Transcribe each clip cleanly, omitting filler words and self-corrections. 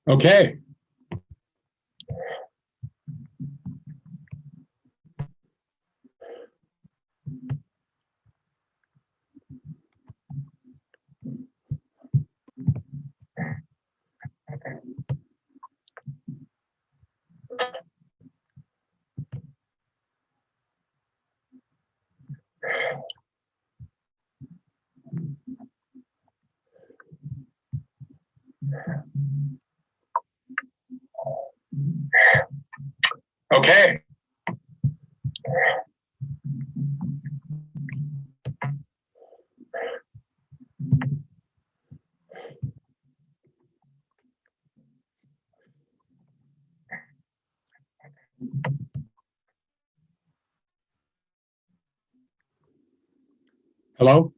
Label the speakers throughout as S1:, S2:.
S1: Okay. Okay. Hello?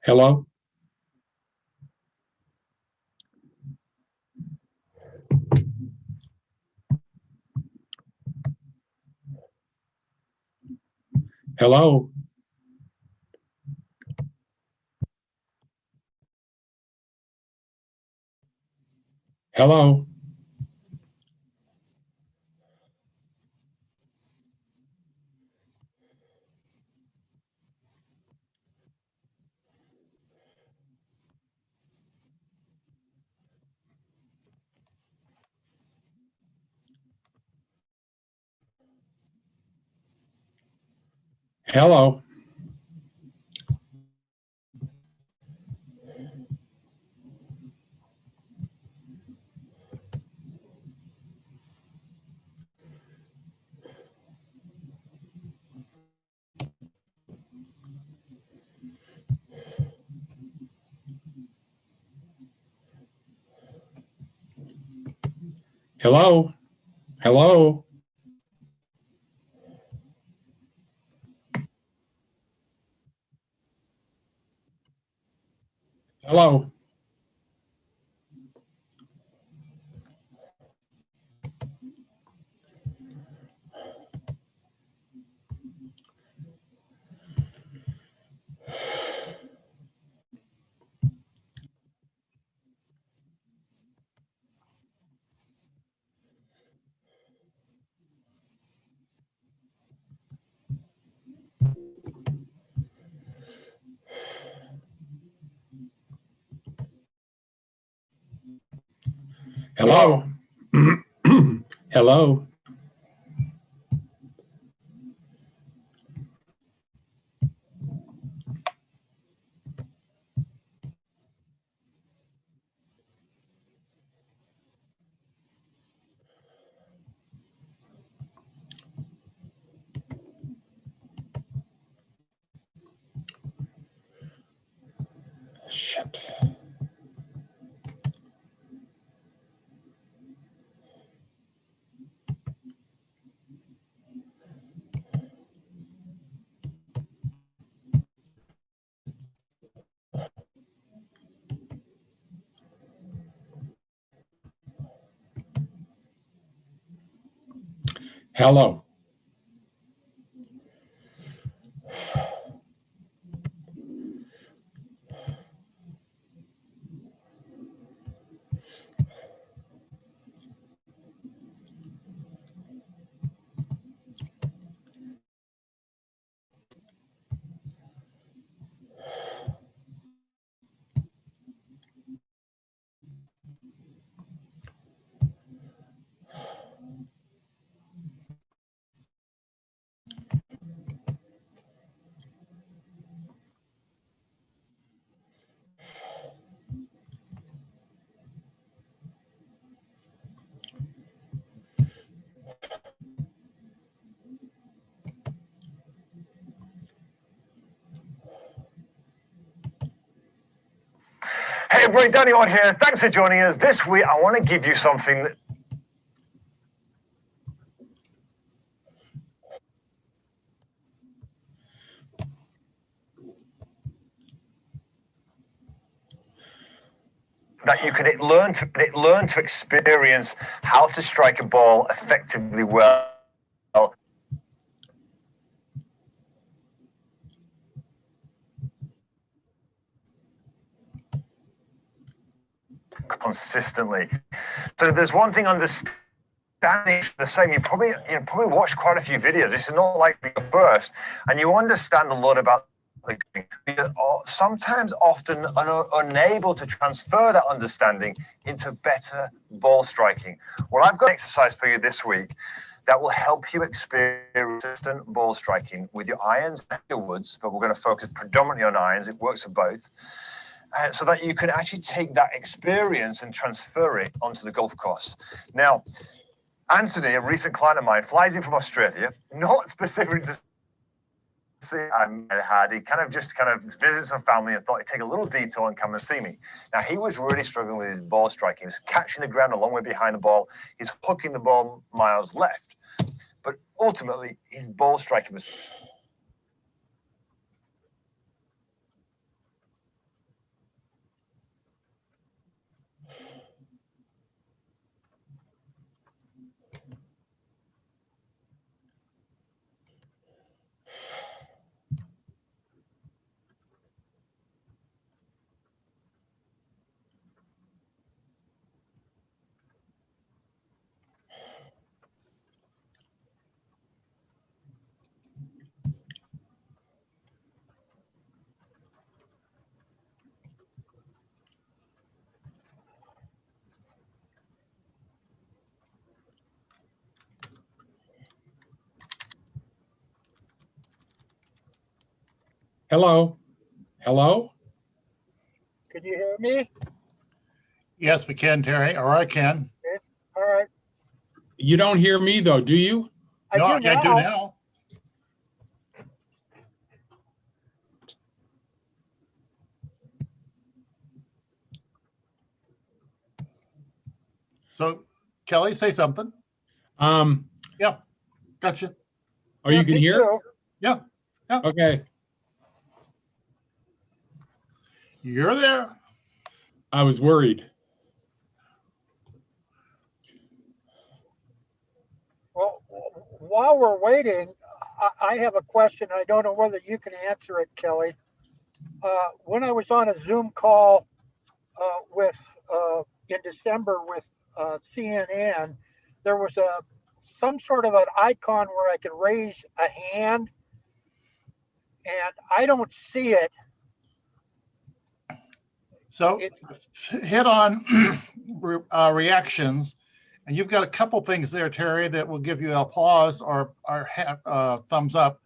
S1: Hello? Hello? Hello? Hello? Hello? Hello? Hello? Hello? Hello? Shit. Hello.
S2: Hey everybody, Danny on here. Thanks for joining us. This week I want to give you something that you can learn to experience how to strike a ball effectively well. Consistently. So there's one thing understanding the same. You probably watched quite a few videos. This is not like the first, and you understand a lot about the game. You're sometimes often unable to transfer that understanding into better ball striking. Well, I've got an exercise for you this week that will help you experience consistent ball striking with your irons and your woods, but we're going to focus predominantly on irons. It works for both. So that you can actually take that experience and transfer it onto the golf course. Now, Anthony, a recent client of mine, flies in from Australia, not specifically to see he kind of visited some family and thought he'd take a little detour and come and see me. Now, he was really struggling with his ball striking. He was catching the ground a long way behind the ball. He's hooking the ball miles left. But ultimately, his ball striking was
S1: Hello. Hello.
S3: Can you hear me?
S4: Yes, we can, Terry, or I can.
S3: Okay. All right.
S1: You don't hear me though, do you?
S3: I
S4: No,
S3: do
S4: I
S3: now.
S4: do now. So, Kelly, say something. Yeah, gotcha.
S1: Oh, you can
S3: me
S1: hear?
S3: too.
S4: Yeah,
S1: Okay.
S4: you're there.
S1: I was worried.
S3: Well, while we're waiting, I have a question. I don't know whether you can answer it, Kelly. When I was on a Zoom call in December with CNN, there was some sort of an icon where I could raise a hand, and I don't see it.
S4: So, hit on reactions, and you've got a couple things there, Terry, that will give you applause or thumbs up.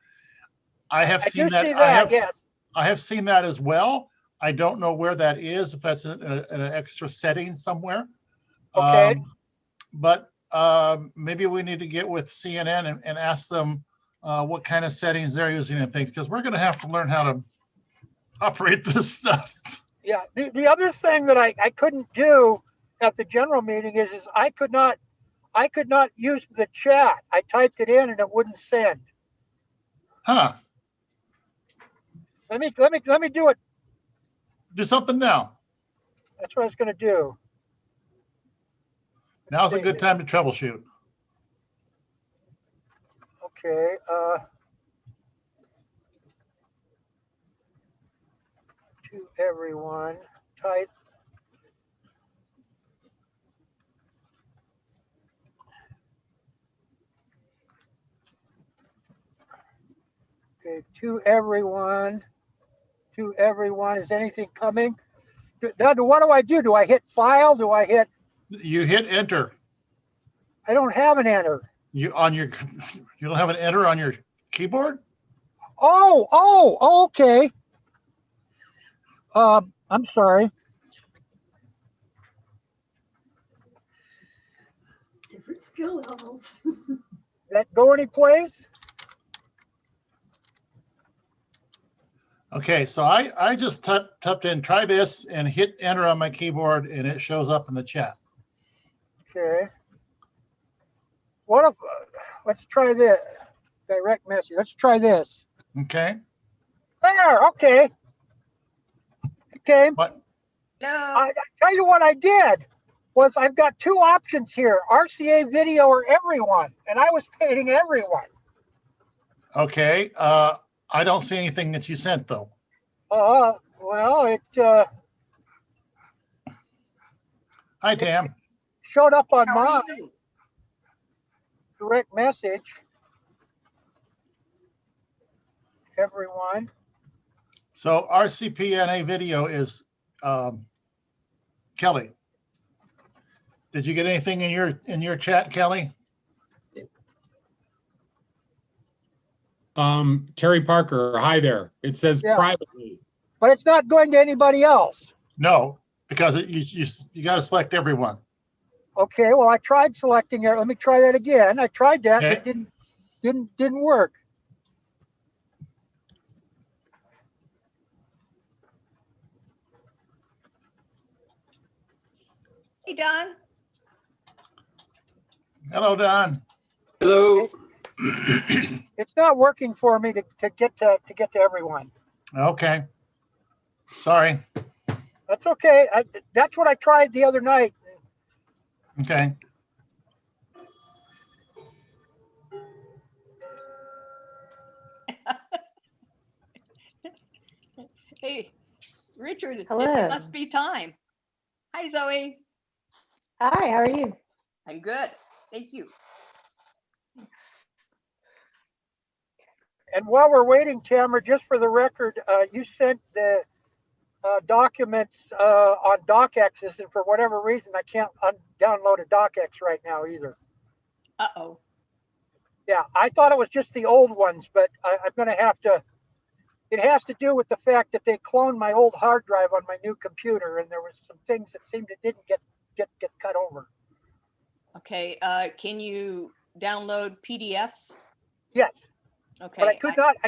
S4: I have seen that.
S3: Yes.
S4: I have seen that as well. I don't know where that is, if that's an extra setting somewhere.
S3: Okay.
S4: But maybe we need to get with CNN and ask them what kind of settings they're using and things, because we're going to have to learn how to operate this stuff.
S3: Yeah. The other thing that I couldn't do at the general meeting is I could not use the chat. I typed it in and it wouldn't send.
S4: Huh.
S3: Let me do it.
S4: Do something now.
S3: That's what I was going to do.
S4: Now's a good time to troubleshoot.
S3: Okay. To everyone, type. Okay, to everyone. To everyone. Is anything coming? What do I do? Do I hit file? Do I hit?
S4: You hit enter.
S3: I don't have an enter.
S4: You don't have an enter on your keyboard?
S3: Oh, okay. I'm sorry.
S5: Different skill levels.
S3: That go anyplace?
S4: Okay, so I just typed in try this and hit enter on my keyboard and it shows up in the chat.
S3: Okay. What if, let's try this. Direct message. Let's try this.
S4: Okay.
S3: There, okay. Okay.
S4: What?
S3: I tell you what I did was I've got two options here, RCA video or everyone, and I was paying everyone.
S4: Okay. I don't see anything that you sent though.
S3: Well, it
S4: Hi, Tam.
S3: showed up on
S5: How are
S3: my
S5: you?
S3: direct message. Everyone.
S4: So RCPNA video is Kelly. Did you get anything in your chat, Kelly?
S1: Terry Parker, hi there. It says
S3: Yeah.
S1: privately.
S3: But it's not going to anybody else.
S4: No, because you got to select everyone.
S3: Okay, well I tried selecting it. Let me try that again. I tried that,
S4: Okay.
S3: but it didn't work.
S5: Hey, Don.
S4: Hello, Don.
S6: Hello.
S3: It's not working for me to get to everyone.
S4: Okay. Sorry.
S3: That's okay. That's what I tried the other night.
S4: Okay.
S5: Hey, Richard,
S7: Hello.
S5: it must be time. Hi, Zoe.
S7: Hi, how are you?
S5: I'm good. Thank you.
S3: And while we're waiting, Tamara, just for the record, you sent the documents on DocX's, and for whatever reason, I can't download a DocX right now either.
S5: Uh-oh.
S3: Yeah, I thought it was just the old ones, but I'm going to have to. It has to do with the fact that they cloned my old hard drive on my new computer, and there was some things that seemed it didn't get cut over.
S5: Okay. Can you download PDFs?
S3: Yes,
S5: Okay.
S3: but I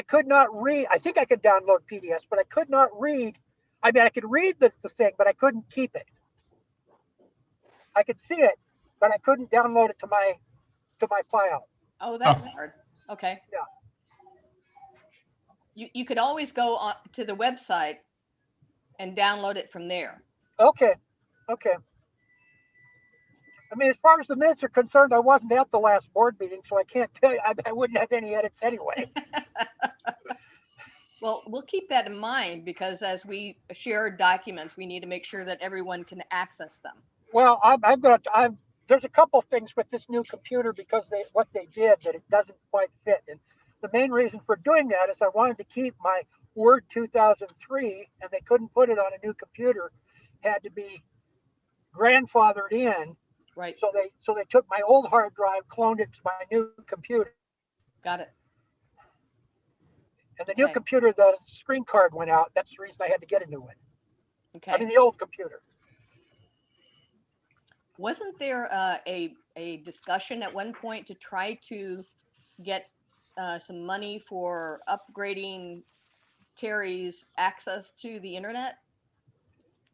S3: could not read. I think I could download PDFs, but I could not read. I mean, I could read the thing, but I couldn't keep it. I could see it, but I couldn't download it to my file.
S5: Oh, that's hard. Okay.
S3: Yeah.
S5: You could always go on to the website and download it from there.
S3: Okay. I mean, as far as the minutes are concerned, I wasn't at the last board meeting, so I can't tell you. I wouldn't have any edits anyway.
S5: Well, we'll keep that in mind because as we share documents, we need to make sure that everyone can access them.
S3: Well, there's a couple things with this new computer because what they did that it doesn't quite fit. And the main reason for doing that is I wanted to keep my Word 2003, and they couldn't put it on a new computer. Had to be grandfathered in.
S5: Right.
S3: So they took my old hard drive, cloned it to my new computer.
S5: Got it.
S3: And the new
S5: Okay.
S3: computer, the screen card went out. That's the reason I had to get a new one.
S5: Okay.
S3: I mean, the old computer.
S5: Wasn't there a discussion at one point to try to get some money for upgrading Terry's access to the internet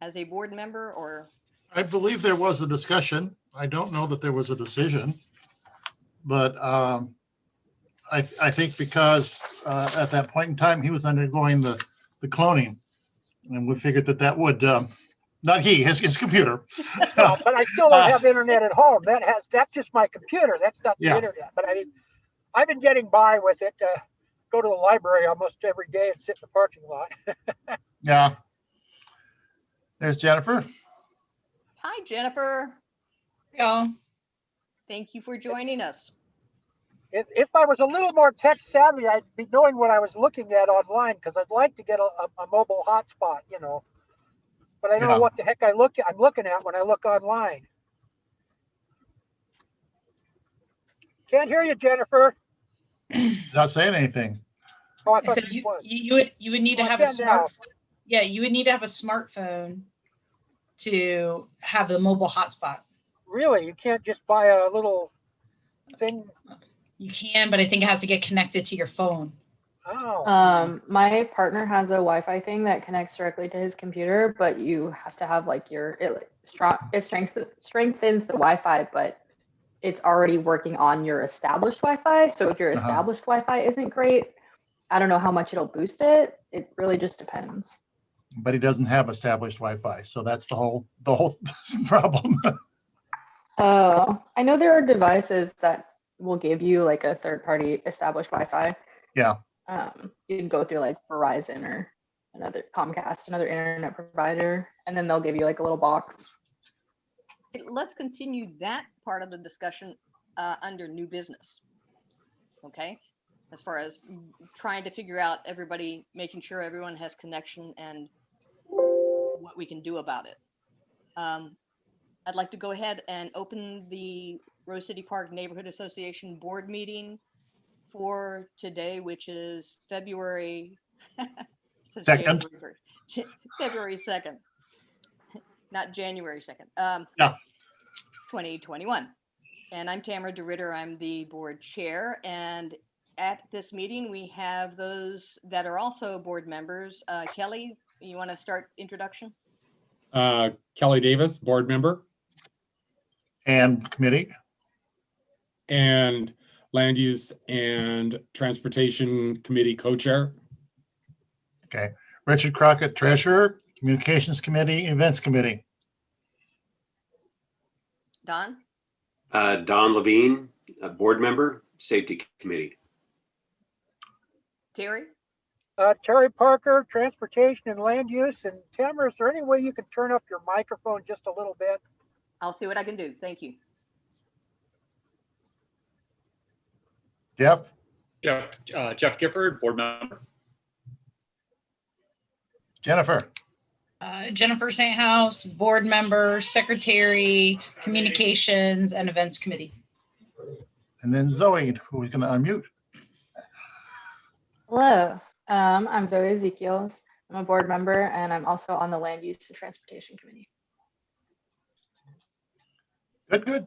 S5: as a board member, or?
S4: I believe there was a discussion. I don't know that there was a decision, but I think because at that point in time, he was undergoing the cloning, and we figured that would, not he, his computer.
S3: But I still don't have internet at home. That's just my computer. That's not the
S4: Yeah.
S3: internet. But I mean, I've been getting by with it. Go to the library almost every day and sit in the parking lot.
S4: Yeah. There's Jennifer.
S5: Hi, Jennifer.
S6: Yeah.
S5: Thank you for joining us.
S3: If I was a little more tech savvy, I'd be knowing what I was looking at online because I'd like to get a mobile hotspot, you know. But I don't know
S4: Yeah.
S3: what the heck I'm looking at when I look online. Can't hear you, Jennifer.
S4: Not saying anything.
S3: Oh, I
S6: I
S3: thought
S6: said
S3: she was.
S6: you would need to
S3: Well, I
S6: have a
S3: can now.
S6: you would need to have a smartphone to have the mobile hotspot.
S3: Really, you can't just buy a little thing.
S6: You can, but I think it has to get connected to your phone.
S3: Oh,
S7: My partner has a Wi-Fi thing that connects directly to his computer, but you have to have like it strengthens the Wi-Fi, but it's already working on your established Wi-Fi. So if your established Wi-Fi isn't great, I don't know how much it'll boost it. It really just depends.
S4: But he doesn't have established Wi-Fi, so that's the whole problem.
S7: I know there are devices that will give you like a third-party established Wi-Fi.
S4: Yeah.
S7: You can go through like Verizon or another Comcast, another internet provider, and then they'll give you like a little box.
S5: Let's continue that part of the discussion under new business. Okay, as far as trying to figure out making sure everyone has connection and what we can do about it. I'd like to go ahead and open the Rose City Park Neighborhood Association board meeting for today, which is February
S4: 2nd.
S5: February 2nd, not January 2nd.
S4: Yeah.
S5: 2021. And I'm Tamara DeRitter. I'm the board chair. And at this meeting, we have those that are also board members. Kelly, you want to start introduction?
S1: Kelly Davis, board member,
S4: And committee.
S1: and Land Use and Transportation Committee co-chair.
S4: Okay. Richard Crockett, treasurer, communications committee, events committee.
S5: Don?
S8: Don Levine, a board member, safety committee.
S5: Terry?
S3: Terry Parker, transportation and land use. And Tamara, is there any way you can turn up your microphone just a little bit?
S5: I'll see what I can do. Thank you.
S4: Jeff.
S9: Jeff Gifford, board member.
S4: Jennifer.
S6: Jennifer St. House, board member, secretary, communications, and events committee.
S4: And then Zoe, who is going to unmute.
S7: Hello, I'm Zoe Ezekiels. I'm a board member and I'm also on the Land Use and Transportation Committee.
S4: Good.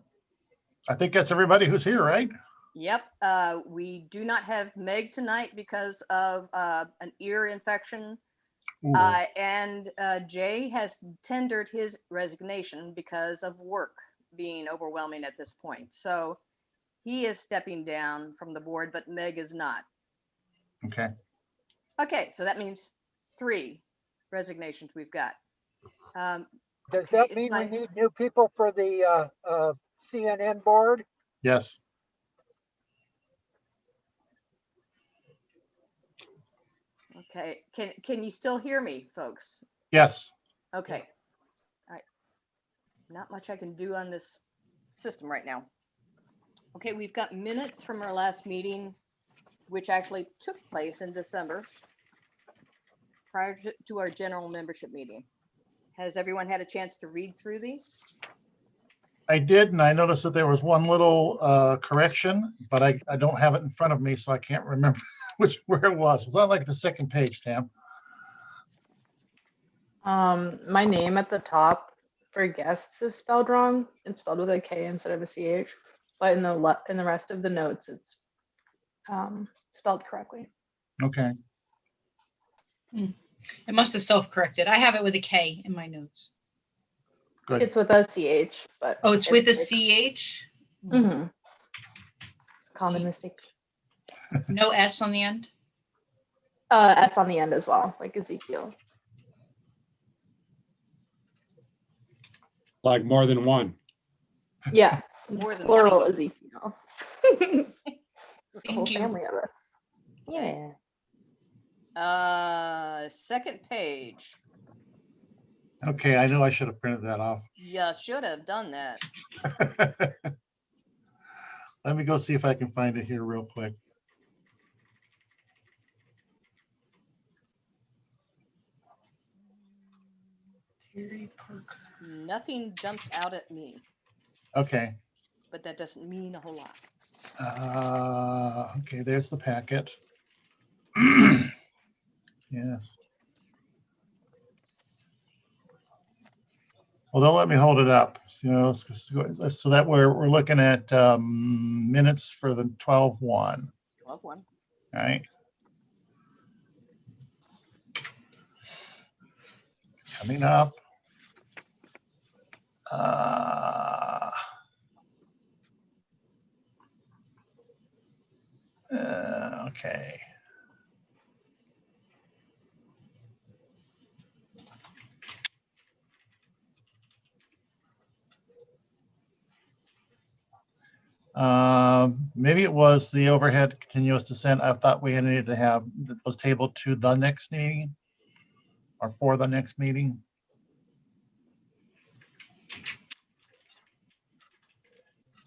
S4: I think that's everybody who's here, right?
S5: Yep. We do not have Meg tonight because of an ear infection.
S4: Ooh.
S5: And Jay has tendered his resignation because of work being overwhelming at this point. So he is stepping down from the board, but Meg is not.
S4: Okay.
S5: Okay, so that means 3 resignations we've got.
S3: Does
S5: Okay,
S3: that
S5: it's
S3: mean we
S5: my-
S3: need new people for the CNN board?
S4: Yes.
S5: Okay, can you still hear me, folks?
S4: Yes.
S5: Okay. All right. Not much I can do on this system right now. Okay, we've got minutes from our last meeting, which actually took place in December, prior to our general membership meeting. Has everyone had a chance to read through these?
S4: I did, and I noticed that there was one little correction, but I don't have it in front of me, so I can't remember where it was. It's on like the second page, Tam.
S7: My name at the top for guests is spelled wrong. It's spelled with a K instead of a CH, but in the rest of the notes, it's spelled correctly.
S4: Okay.
S6: It must have self-corrected. I have it with a K in my notes.
S4: Good.
S7: It's with a CH, but
S6: Oh, it's with a
S7: very-
S6: CH?
S7: Mhm. Common mistake.
S6: No S on the end?
S7: S on the end as well, like Ezekiel.
S1: Like more than one.
S7: Yeah,
S5: More than
S7: plural
S5: 20.
S7: Ezekiel. With the
S6: Thank
S7: whole
S6: you.
S7: family of us.
S5: Okay.
S7: Yeah.
S5: Second page.
S4: Okay, I know I should have printed that off.
S5: Yeah, should have done that.
S4: Let me go see if I can find it here real quick.
S5: Nothing jumps out at me,
S4: Okay.
S5: but that doesn't mean a whole lot.
S4: Okay, there's the packet. Yes. Well, don't let me hold it up. So that we're looking at minutes for the 12-1.
S5: 12-1.
S4: All right. Coming up. Okay. Maybe it was the overhead continuous descent. I thought we needed to have that was tabled to the next meeting or for the next meeting.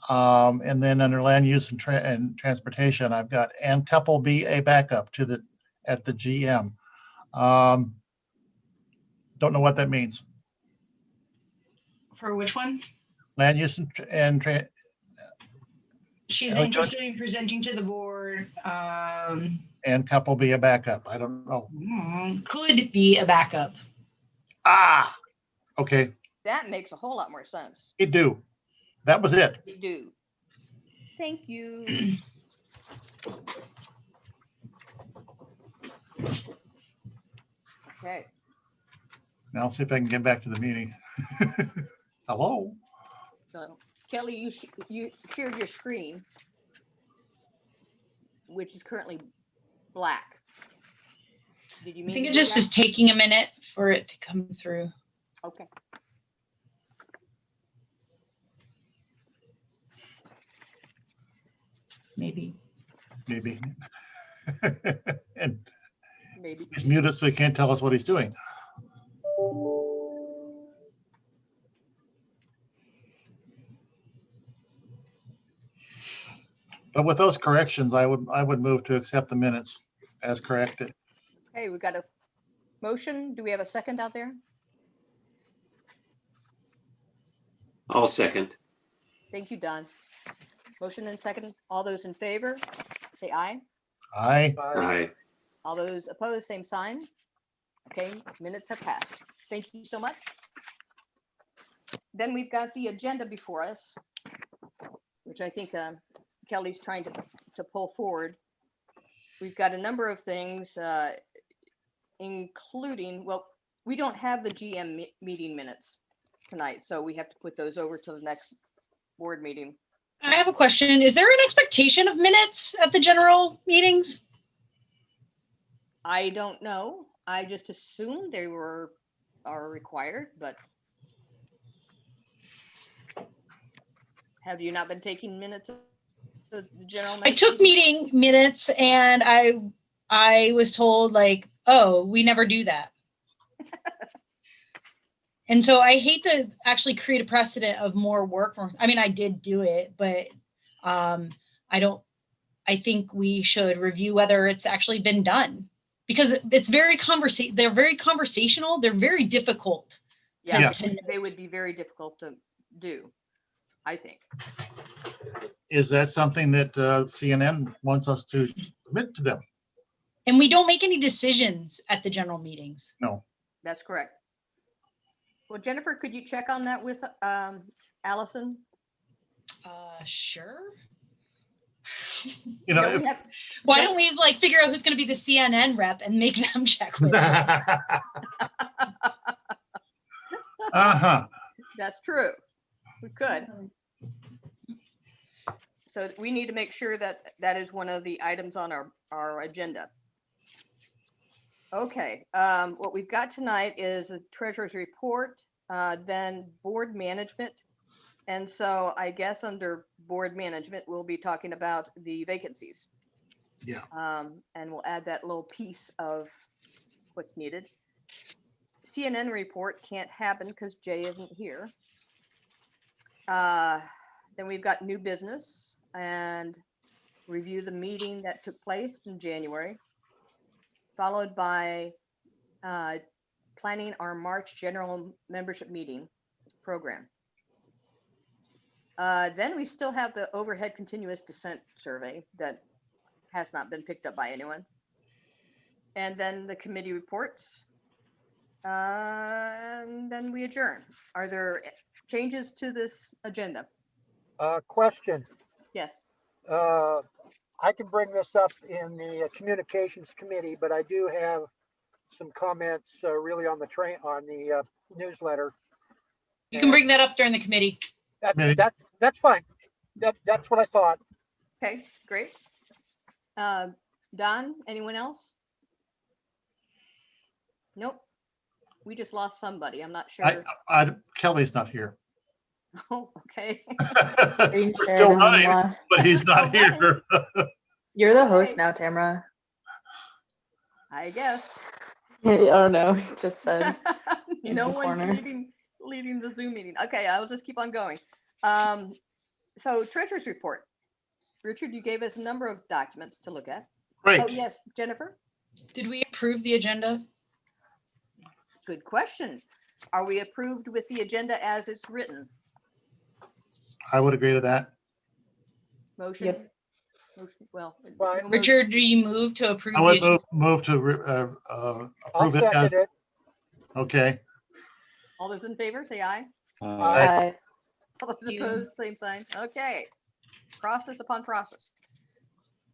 S4: And then under land use and transportation, I've got and couple be a backup to the at the GM. Don't know what that means.
S6: For which one?
S4: Land use and
S6: She's
S4: Yeah,
S6: interested in presenting to the board.
S4: and couple be a backup. I don't know.
S6: Could be a backup.
S4: Ah, okay,
S5: That makes a whole lot more sense.
S4: it do. That was it.
S5: You do. Thank you. Okay.
S4: Now I'll see if I can get back to the meeting. Hello.
S5: So Kelly, you shared your screen, which is currently black. Did you
S6: I
S5: mean
S6: think
S5: to
S6: it
S5: do
S6: just
S5: that?
S6: is taking a minute for it to come through.
S5: Okay.
S6: Maybe.
S4: Maybe. And
S5: Maybe.
S4: he's muted, so he can't tell us what he's doing. But with those corrections, I would move to accept the minutes as corrected.
S5: Okay, we got a motion. Do we have a second out there?
S8: I'll second.
S5: Thank you, Don. Motion and second. All those in favor, say aye.
S4: Aye.
S8: Aye.
S5: All those opposed, same sign. Okay, minutes have passed. Thank you so much. Then we've got the agenda before us, which I think Kelly's trying to pull forward. We've got a number of things, including, well, we don't have the GM meeting minutes tonight, so we have to put those over to the next board meeting.
S6: I have a question. Is there an expectation of minutes at the general meetings?
S5: I don't know. I just assumed they are required, but have you not been taking minutes of the general?
S6: I took meeting minutes and I was told like, oh, we never do that. And so I hate to actually create a precedent of more work. I mean, I did do it, but I think we should review whether it's actually been done because it's very they're very conversational. They're very difficult.
S5: Yeah,
S4: Yeah.
S5: they would be very difficult to do, I think.
S4: Is that something that CNN wants us to submit to them?
S6: And we don't make any decisions at the general meetings.
S4: No.
S5: That's correct. Well, Jennifer, could you check on that with Allison?
S6: Sure.
S4: You know,
S5: Don't we have-
S6: Why don't we like figure out who's going to be the CNN rep and make them check with us?
S4: uh-huh.
S5: That's true. We could. So we need to make sure that that is one of the items on our agenda. Okay, what we've got tonight is the treasurer's report, then board management. And so I guess under board management, we'll be talking about the vacancies.
S4: Yeah.
S5: And we'll add that little piece of what's needed. CNN report can't happen because Jay isn't here. Then we've got new business and review the meeting that took place in January, followed by planning our March general membership meeting program. Then we still have the overhead continuous descent survey that has not been picked up by anyone. And then the committee reports. And then we adjourn. Are there changes to this agenda?
S3: Question.
S5: Yes.
S3: I can bring this up in the communications committee, but I do have some comments really on the newsletter.
S6: You can bring that up during the committee.
S3: That's fine. That's what I thought.
S5: Okay, great. Don, anyone else? Nope. We just lost somebody. I'm not sure.
S4: Kelly's not here.
S5: Oh, okay.
S7: Screen
S4: We're
S7: share
S4: still
S7: doesn't
S4: running,
S7: wanna-
S4: but he's not here.
S7: You're the host now, Tamara.
S5: I guess.
S7: I don't know. Just said. in
S5: No
S7: the
S5: one's
S7: corner.
S5: leading the Zoom meeting. Okay, I'll just keep on going. So treasurer's report. Richard, you gave us a number of documents to look at.
S4: Great.
S5: Oh, yes, Jennifer?
S6: Did we approve the agenda?
S5: Good question. Are we approved with the agenda as it's written?
S4: I would agree to that.
S5: Motion?
S7: Yep.
S5: Motion, well.
S3: Fine.
S5: no motion.
S6: Richard, do you move to approve?
S4: I
S6: the
S4: would
S6: agenda?
S4: move to
S3: I'll
S4: approve it as,
S3: second it.
S4: okay.
S5: All those in favor, say aye.
S7: Aye.
S5: All those
S6: You.
S5: opposed, same sign. Okay. Process upon process.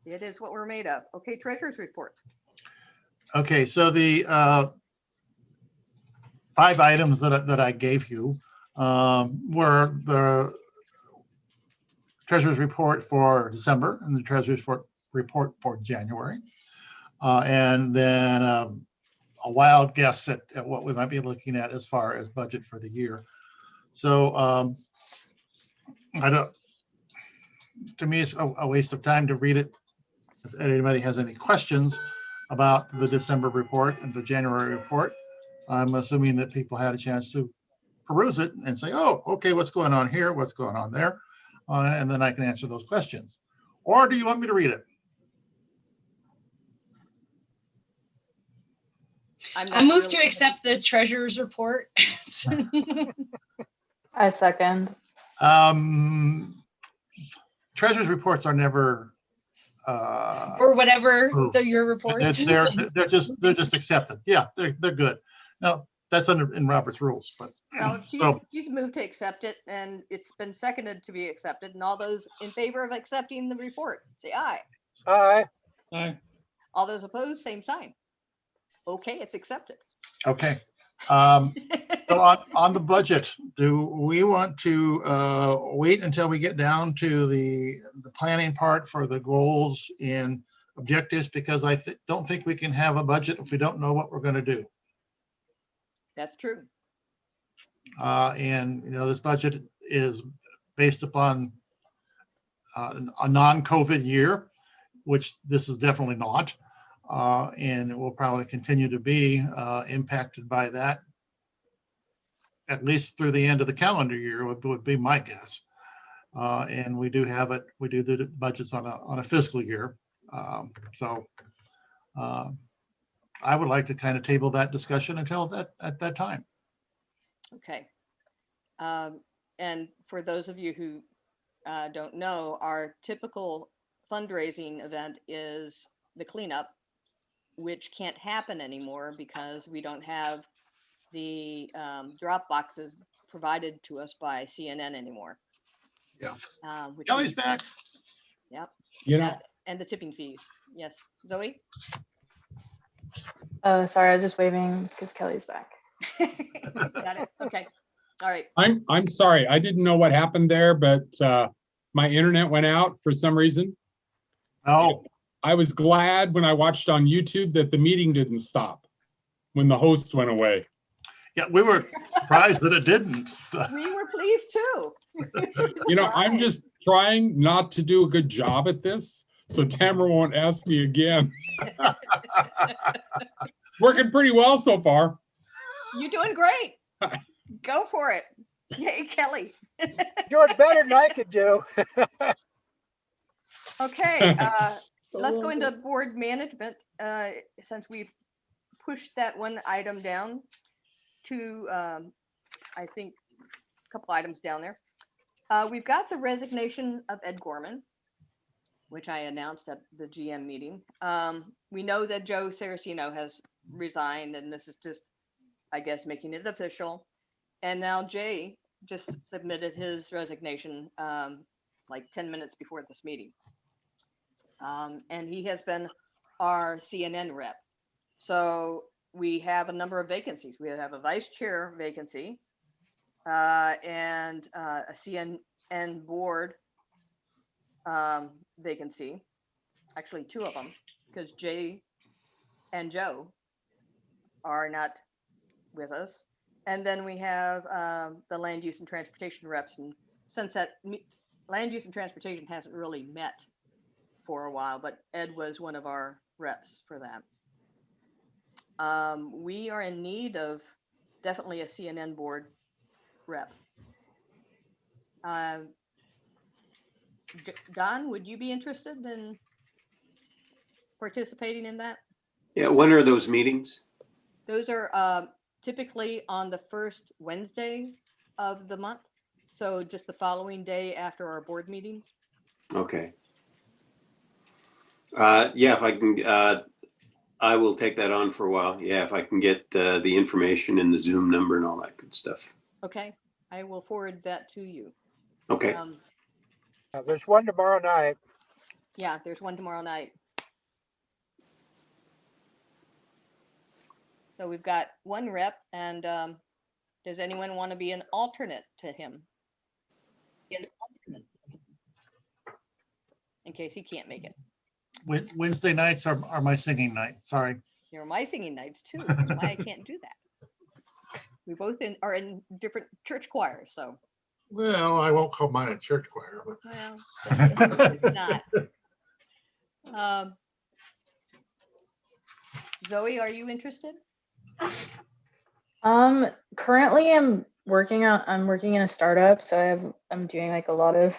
S5: It is what we're made of. Okay, treasurer's report.
S4: Okay, so the 5 items that I gave you were the treasurer's report for December and the treasurer's report for January. And then a wild guess at what we might be looking at as far as budget for the year. So to me, it's a waste of time to read it. If anybody has any questions about the December report and the January report, I'm assuming that people had a chance to peruse it and say, oh, okay, what's going on here? What's going on there? And then I can answer those questions. Or do you want me to read it?
S6: I move to accept the treasurer's report.
S7: I second.
S4: Treasurer's reports are never
S6: Or whatever
S4: approved.
S6: your reports.
S4: They're just accepted. Yeah, they're good. Now that's in Robert's rules, but
S5: Well, she's moved to accept it, and it's been seconded to be accepted. And all those in favor of accepting the report, say aye.
S3: Aye.
S9: Aye.
S5: All those opposed, same sign. Okay, it's accepted.
S4: okay. So on the budget, do we want to wait until we get down to the planning part for the goals and objectives? Because I don't think we can have a budget if we don't know what we're going to do.
S5: That's true.
S4: And this budget is based upon a non-COVID year, which this is definitely not. And it will probably continue to be impacted by that, at least through the end of the calendar year would be my guess. And we do the budgets on a fiscal year. So I would like to kind of table that discussion until at that time.
S5: Okay. And for those of you who don't know, our typical fundraising event is the cleanup, which can't happen anymore because we don't have the drop boxes provided to us by CNN anymore.
S4: Yeah.
S5: Kelly's
S4: back.
S5: Yep.
S1: Yeah.
S5: And the tipping fees. Yes. Zoe?
S7: Sorry, I was just waving because Kelly's back.
S5: Got it. Okay. All right.
S1: I'm sorry. I didn't know what happened there, but my internet went out for some reason.
S4: Oh.
S1: I was glad when I watched on YouTube that the meeting didn't stop when the host went away.
S4: Yeah, we were surprised that it didn't.
S5: We were pleased too.
S1: trying not to do a good job at this, so Tamara won't ask me again. Working pretty well so far.
S5: You're doing great. Go for it. Yay, Kelly.
S3: Doing better than I could do.
S5: Okay, let's go into board management, since we've pushed that one item down to, I think, a couple items down there. We've got the resignation of Ed Gorman, which I announced at the GM meeting. We know that Joe Saraceno has resigned, and this is just, I guess, making it official. And now Jay just submitted his resignation like 10 minutes before this meeting. And he has been our CNN rep. So we have a number of vacancies. We have a vice chair vacancy and a CNN board vacancy. Actually, two of them, because Jay and Joe are not with us. And then we have the land use and transportation reps. And since that land use and transportation hasn't really met for a while, but Ed was one of our reps for that. We are in need of definitely a CNN board rep. Don, would you be interested in participating in that?
S8: Yeah, when are those meetings?
S5: Those are typically on the first Wednesday of the month. So just the following day after our board meetings.
S8: Okay. Yeah, if I can, I will take that on for a while. Yeah, if I can get the information and the Zoom number and all that good stuff.
S5: Okay, I will forward that to you.
S8: Okay.
S3: There's one tomorrow night.
S5: Yeah, there's one tomorrow night. So we've got one rep, and does anyone want to be an alternate to him? An alternate. In case he can't make it.
S4: Wednesday nights are my singing night. Sorry.
S5: They're my singing nights too. That's why I can't do that. We both are in different church choirs, so.
S4: Well, I won't call mine a church choir.
S5: Well, it's not. Zoe, are you interested?
S7: Currently I'm working in a startup, so I'm doing like a lot of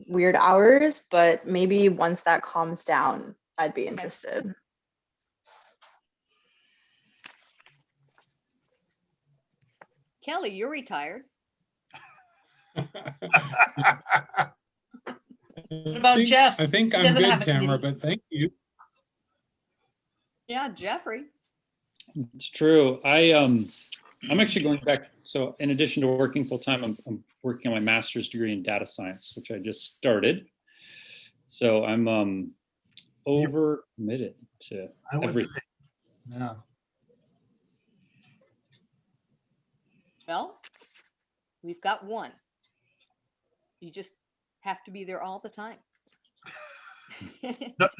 S7: weird hours, but maybe once that calms down, I'd be interested.
S5: Kelly, you're retired.
S6: What about Jeff?
S1: I think
S6: He
S1: I'm
S6: doesn't
S1: good,
S6: have a
S1: Tamara,
S6: committee.
S1: but thank you.
S5: Yeah, Jeffrey.
S9: It's true. I'm actually going back. So in addition to working full time, I'm working on my master's degree in data science, which I just started. So I'm over committed to everything.
S4: Yeah.
S5: Well, we've got one. You just have to be there all the time.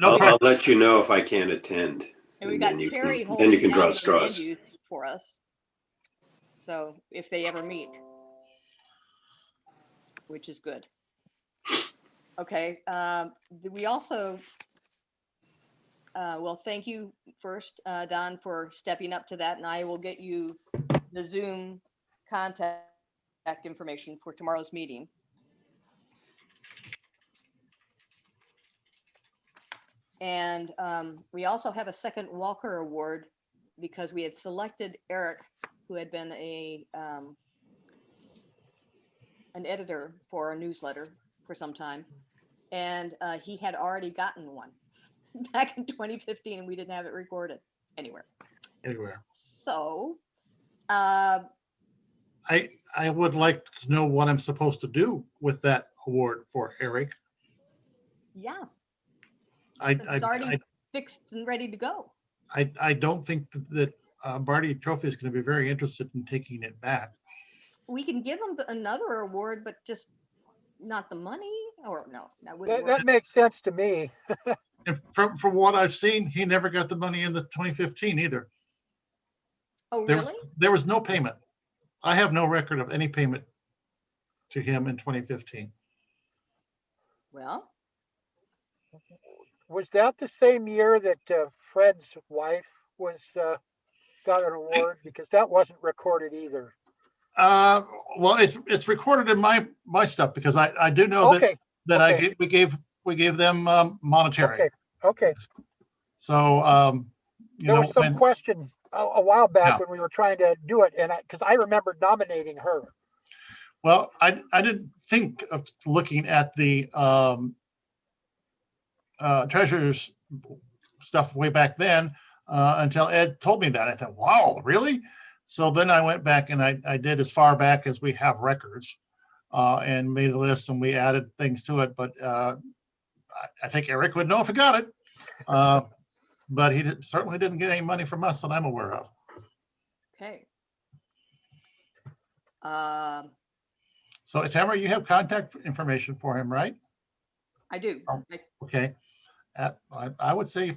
S8: I'll let you know if I can't attend.
S5: And we got Terry
S8: then you can
S5: holding
S8: draw
S5: down the
S8: straws.
S5: land use for us. So if they ever meet, which is good. Okay. We also, well, thank you first, Don, for stepping up to that, and I will get you the Zoom contact information for tomorrow's meeting. And we also have a second Walker Award because we had selected Eric, who had been an editor for our newsletter for some time, and he had already gotten one back in 2015, and we didn't have it recorded anywhere. So
S4: I would like to know what I'm supposed to do with that award for Eric.
S5: yeah,
S4: I
S5: it's already fixed and ready to go.
S4: I don't think that Barty Trophy is going to be very interested in taking it back.
S5: We can give him another award, but just not the money, or no,
S3: That makes sense to me.
S4: And from what I've seen, he never got the money in the 2015 either.
S5: Oh, really?
S4: There was no payment. I have no record of any payment to him in 2015.
S5: Well,
S3: Was that the same year that Fred's wife was got an award? Because that wasn't recorded either.
S4: Well, it's recorded in my stuff because I do know
S3: Okay,
S4: that
S3: okay.
S4: we gave them monetary.
S3: Okay, okay.
S4: So
S3: There was some
S4: when
S3: question a while back
S4: yeah.
S3: when we were trying to do it, and because I remember nominating her.
S4: Well, I didn't think of looking at the treasurer's stuff way back then until Ed told me that. I thought, wow, really? So then I went back and I did as far back as we have records and made a list and we added things to it. But I think Eric would know if he got it. But he certainly didn't get any money from us that I'm aware of.
S5: okay.
S4: So Tamara, you have contact information for him, right?
S5: I do.
S4: Oh. Okay. I would say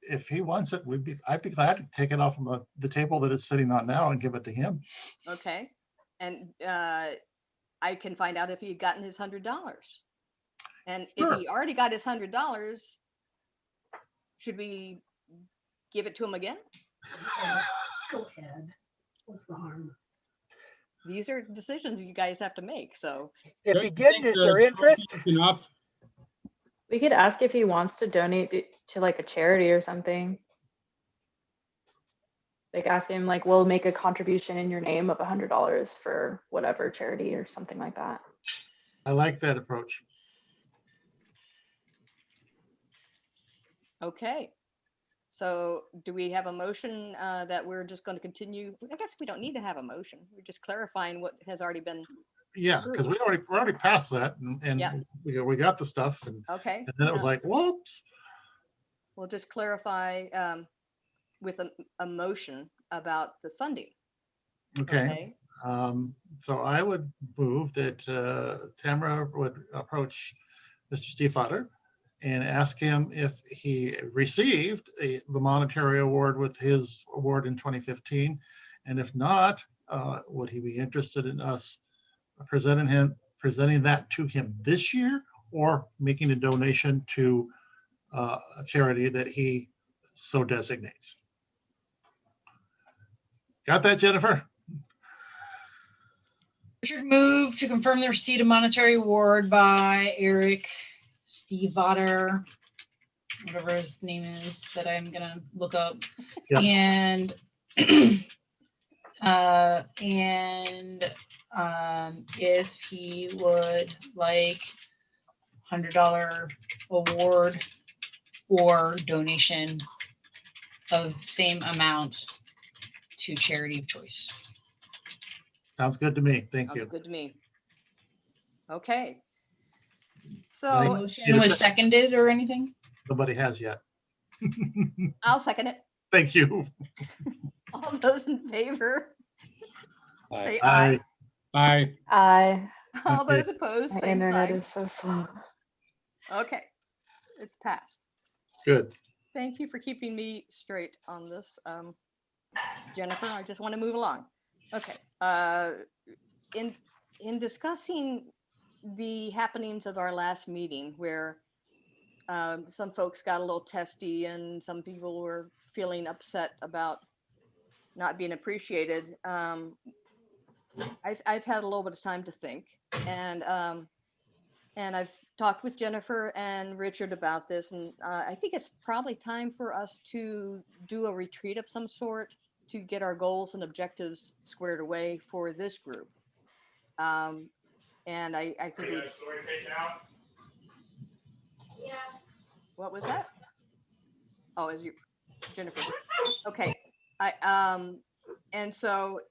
S4: if he wants it, I'd be glad to take it off from the table that it's sitting on now and give it to him.
S5: Okay. And I can find out if he had gotten his $100. And
S4: Sure.
S5: if he already got his $100, should we give it to him again?
S10: Go ahead. What's the harm?
S5: These are decisions you guys have to make. So
S3: If
S1: Don't
S3: he
S1: you
S3: didn't,
S1: think
S3: is there interest?
S1: Enough.
S7: We could ask if he wants to donate it to like a charity or something. Like ask him like, we'll make a contribution in your name of $100 for whatever charity or something like that.
S4: I like that approach.
S5: okay. So do we have a motion that we're just going to continue? I guess we don't need to have a motion. We're just clarifying what has already been.
S4: Yeah, because we're already past that and
S5: Yeah.
S4: we got the stuff and
S5: Okay.
S4: then it was like, whoops.
S5: We'll just clarify with a motion about the funding.
S4: Okay. So I would move that Tamara would approach Mr. Steve Otter and ask him if he received the monetary award with his award in 2015. And if not, would he be interested in us presenting that to him this year or making a donation to a charity that he so designates? Got that, Jennifer?
S6: Richard moved to confirm the receipt of monetary award by Eric Steve Otter, whatever his name is that I'm gonna look up.
S4: Yep.
S6: And if he would like $100 award or donation of same amount to charity of choice.
S4: Sounds good to me. Thank
S5: Sounds
S4: you.
S5: good to me. Okay.
S6: The
S5: So
S6: motion was seconded or anything?
S4: Nobody has yet.
S5: I'll second it.
S4: Thank you.
S5: All those in favor,
S9: Aye.
S5: say
S4: Aye.
S5: aye.
S7: I
S5: All
S4: Okay.
S5: those opposed,
S7: my
S5: same
S7: internet
S5: sign.
S7: is so slow.
S5: Okay, it's passed.
S4: Good.
S5: Thank you for keeping me straight on this, Jennifer. I just want to move along. Okay. In discussing the happenings of our last meeting, where some folks got a little testy and some people were feeling upset about not being appreciated, I've had a little bit of time to think, and I've talked with Jennifer and Richard about this, and I think it's probably time for us to do a retreat of some sort to get our goals and objectives squared away for this group. And I think we. What was that? Oh, is you, Jennifer? Okay. And so.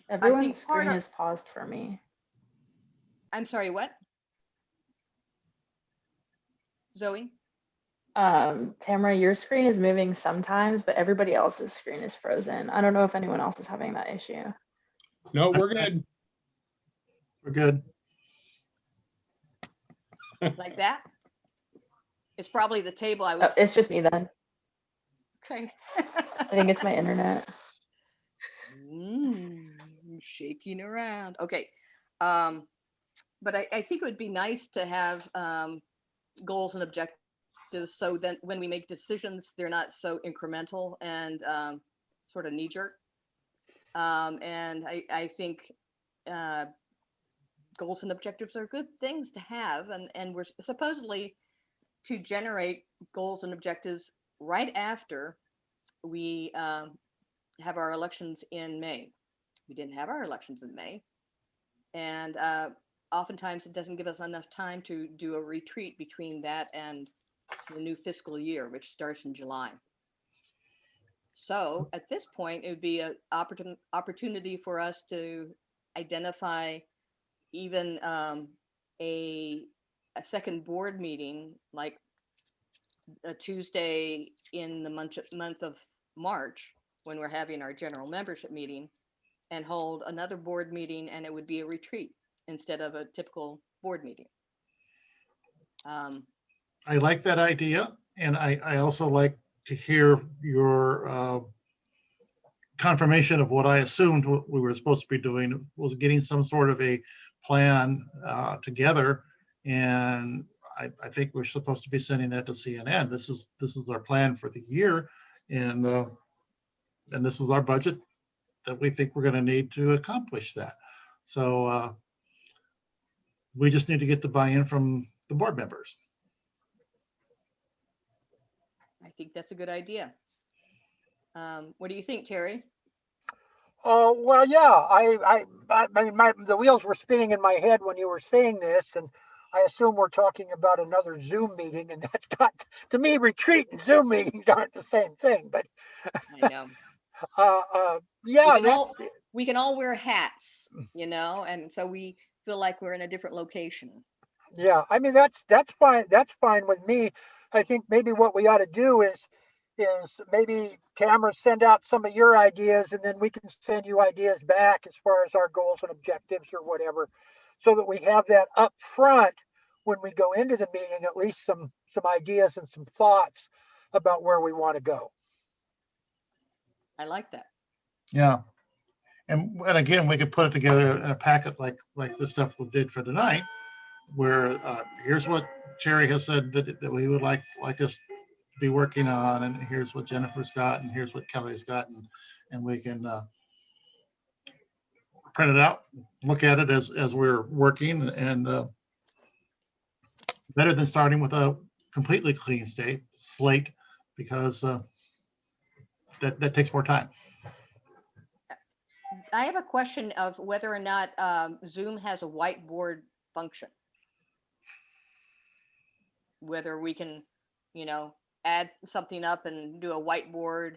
S7: Everyone's screen
S5: of-
S7: is paused for me.
S5: I'm sorry, what? Zoe?
S7: Tamara, your screen is moving sometimes, but everybody else's screen is frozen. I don't know if anyone else is having that issue.
S1: No, we're good.
S4: We're good.
S5: Like that? It's probably the table I
S7: Oh,
S5: was.
S7: it's just me then.
S5: Okay.
S7: I think it's my internet.
S5: Shaking around. Okay. but I think it would be nice to have goals and objectives, so that when we make decisions, they're not so incremental and sort of knee jerk. And I think goals and objectives are good things to have, and we're supposedly to generate goals and objectives right after we have our elections in May. We didn't have our elections in May, and oftentimes it doesn't give us enough time to do a retreat between that and the new fiscal year, which starts in July. So at this point, it would be an opportunity for us to identify even a second board meeting, like a Tuesday in the month of March, when we're having our general membership meeting, and hold another board meeting, and it would be a retreat instead of a typical board meeting.
S4: I like that idea, and I also like to hear your confirmation of what I assumed what we were supposed to be doing was getting some sort of a plan together, and I think we're supposed to be sending that to CNN. This is our plan for the year, and this is our budget that we think we're going to need to accomplish that. So we just need to get the buy-in from the board members.
S5: I think that's a good idea. What do you think, Terry?
S3: Well, yeah, I mean, the wheels were spinning in my head when you were saying this, and I assume we're talking about another Zoom meeting, and that's not, to me, retreat and Zoom meetings aren't the same thing, but
S5: I know.
S3: yeah,
S5: we can all wear hats, you know, and so we feel like we're in a different location.
S3: Yeah, I mean, that's fine. That's fine with me. I think maybe what we ought to do is maybe Tamara, send out some of your ideas, and then we can send you ideas back as far as our goals and objectives or whatever, so that we have that up front when we go into the meeting, at least some ideas and some thoughts about where we want to go.
S5: I like that.
S4: Yeah. And again, we could put it together in a packet like the stuff we did for tonight, where here's what Terry has said that we would like us to be working on, and here's what Jennifer's got, and here's what Kelly's got, and we can print it out, look at it as we're working, and better than starting with a completely clean slate, because that takes more time.
S5: I have a question of whether or not Zoom has a whiteboard function. Whether we can, you know, add something up and do a whiteboard,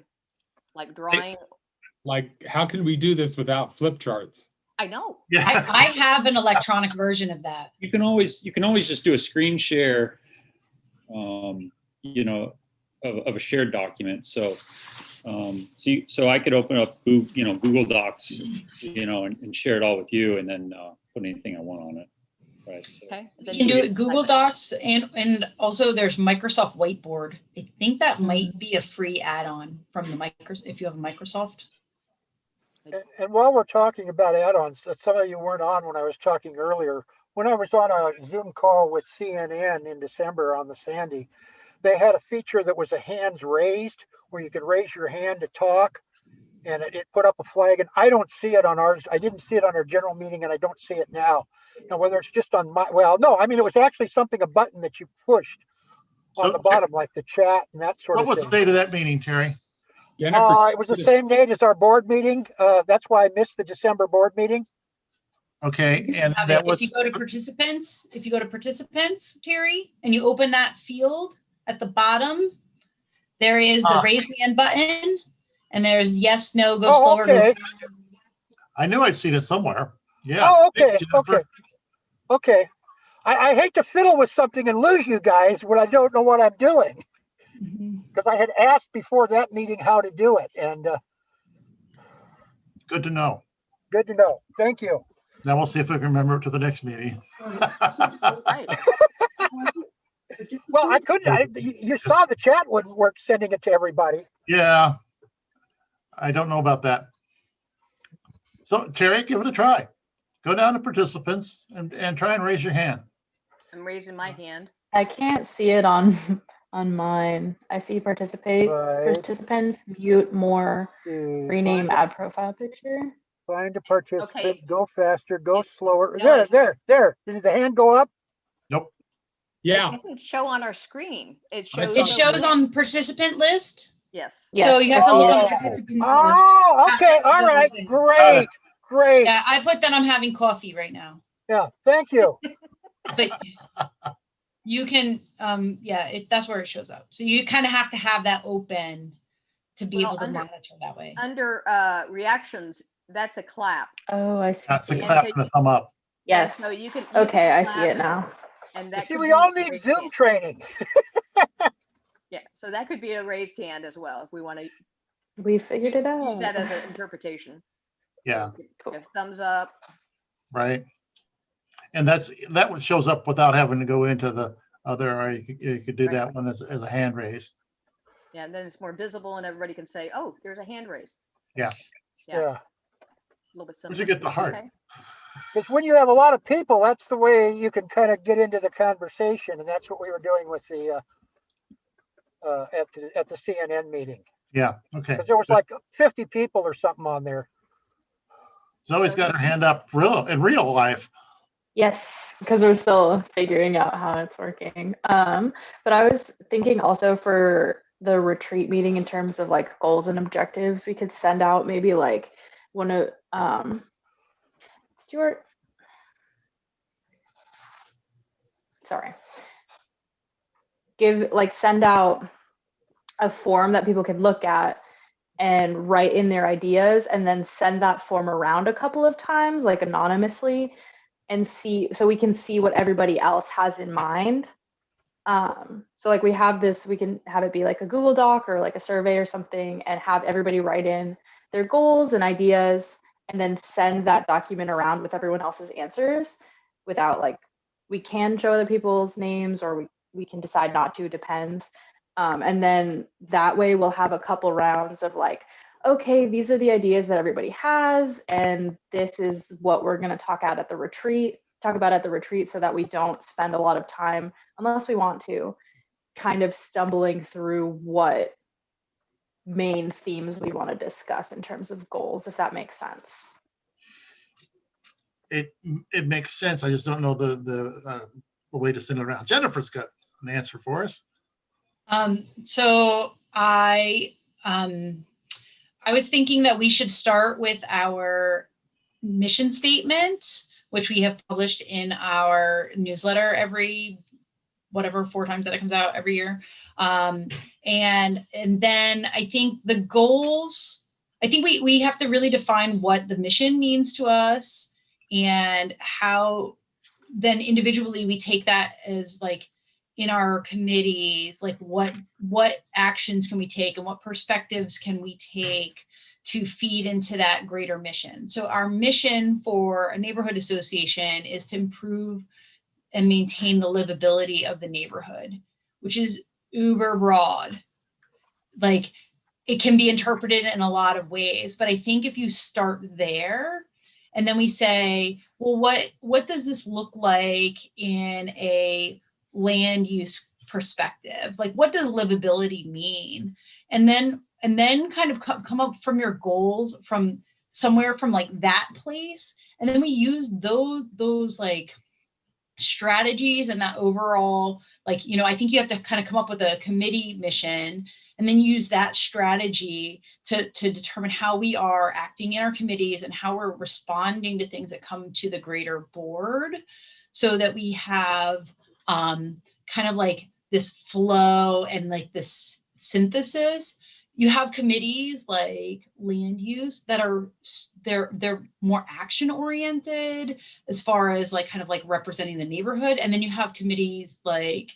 S5: like drawing.
S1: Like, how can we do this without flip charts?
S5: I know.
S4: Yeah.
S6: I have an electronic version of that.
S9: You can always just do a screen share, you know, of a shared document. So, so I could open up Google Docs, you know, and share it all with you, and then put anything I want on it. Right. So.
S5: Okay.
S6: You can do it Google Docs, and also there's Microsoft Whiteboard. I think that might be a free add-on from the Microsoft if you have Microsoft.
S3: And while we're talking about add-ons, some of you weren't on when I was talking earlier. When I was on a Zoom call with CNN in December on the Sandy, they had a feature that was a hands raised, where you could raise your hand to talk, and it put up a flag. And I don't see it on ours. I didn't see it on our general meeting, and I don't see it now. Now, whether it's just on I mean, it was actually a button that you pushed on the bottom, like the chat and that sort of thing.
S4: What was the date of that meeting, Terry?
S3: It was the same date as our board meeting. That's why I missed the December board meeting.
S4: Okay, and that was.
S6: If you go to participants, Terry, and you open that field at the bottom, there is the raise hand button, and there's yes, no, go slower.
S3: Okay.
S6: Go faster.
S4: I knew I'd seen it somewhere. Yeah.
S3: Oh, okay. Okay. I hate to fiddle with something and lose you guys when I don't know what I'm doing. Because I had asked before that meeting how to do it, and
S4: good to know.
S3: Good to know. Thank you.
S4: Now we'll see if I can remember it to the next meeting.
S3: Well, I couldn't. You saw the chat wouldn't work sending it to everybody.
S4: Yeah, I don't know about that. So Terry, give it a try. go down to participants and try and raise your hand.
S5: I'm raising my hand.
S7: I can't see it on on mine. I see participate
S3: Right.
S7: participants, mute more,
S3: See,
S7: rename, add profile picture.
S3: find a participant,
S5: Okay.
S3: go faster, go slower.
S5: No,
S3: There. Did the hand go up?
S4: Nope.
S1: Yeah,
S5: It doesn't show on our screen. It
S1: I
S5: shows.
S1: saw
S6: It shows on the participant list.
S5: Yes.
S7: Yes.
S6: So you have to look on the
S3: Oh.
S6: participants list.
S3: Oh, okay. All right. Great. Great.
S6: Yeah, I put that I'm having coffee right now.
S3: Yeah. Thank you.
S6: But you can, that's where it shows up. So you kind of have to have that open to be
S5: Well,
S6: able to
S5: under-
S6: monitor that way.
S5: Under reactions, that's a clap.
S7: Oh, I see.
S4: That's a
S5: Yeah.
S4: clap and a thumb up.
S7: Yes.
S5: And so you can.
S7: Okay, I see
S5: clap,
S7: it now.
S5: And that
S3: See,
S5: could
S3: we
S5: be
S3: all
S5: a
S3: need
S5: raised
S3: Zoom
S5: hand.
S3: training.
S5: Yeah, so that could be a raised hand as well if we want to
S7: We figured it out.
S5: use that as an interpretation.
S4: Yeah,
S5: If thumbs up.
S4: right. And that one shows up without having to go into the other, or you could do
S5: Right.
S4: that one as a hand raise.
S5: Yeah, and then it's more visible and everybody can say, oh, there's a hand raised.
S3: Yeah.
S5: It's a little bit simpler.
S4: Where'd you get the heart?
S5: Okay.
S3: Because when you have a lot of people, that's the way you can kind of get into the conversation, and that's what we were doing with the at the CNN meeting.
S4: Yeah, okay.
S3: Because there was like 50 people or something on there.
S4: Zoe's got her hand up in real life.
S7: Yes, because we're still figuring out how it's working. But I was thinking also for the retreat meeting in terms of like goals and objectives, we could send out maybe like one of Stuart. Sorry. Send out a form that people can look at and write in their ideas, and then send that form around a couple of times, like anonymously, and see, so we can see what everybody else has in mind. So like we have this, we can have it be like a Google Doc or like a survey or something, and have everybody write in their goals and ideas, and then send that document around with everyone else's answers without like, we can show the people's names, or we can decide not to, depends. And then that way we'll have a couple rounds of like, okay, these are the ideas that everybody has, and this is what we're going to talk about at the retreat, so that we don't spend a lot of time, unless we want to, kind of stumbling through what main themes we want to discuss in terms of goals, if that makes sense.
S4: It makes sense. I just don't know the way to send it around. Jennifer's got an answer for us.
S6: So I was thinking that we should start with our mission statement, which we have published in our newsletter every, 4 times that it comes out every year. And then I think the goals, I think we have to really define what the mission means to us, and how then individually we take that as like in our committees, like what actions can we take and what perspectives can we take to feed into that greater mission. So our mission for a neighborhood association is to improve and maintain the livability of the neighborhood, which is uber broad. Like it can be interpreted in a lot of ways, but I think if you start there, and then we say, well, what does this look like in a land use perspective? Like, what does livability mean? And then kind of come up from your goals from somewhere from like that place. And then we use those like strategies and that overall, like, I think you have to kind of come up with a committee mission, and then use that strategy to determine how we are acting in our committees and how we're responding to things that come to the greater board, so that we have kind of like this flow and like this synthesis. You have committees like land use that are, they're more action oriented as far as like kind of like representing the neighborhood. And then you have committees like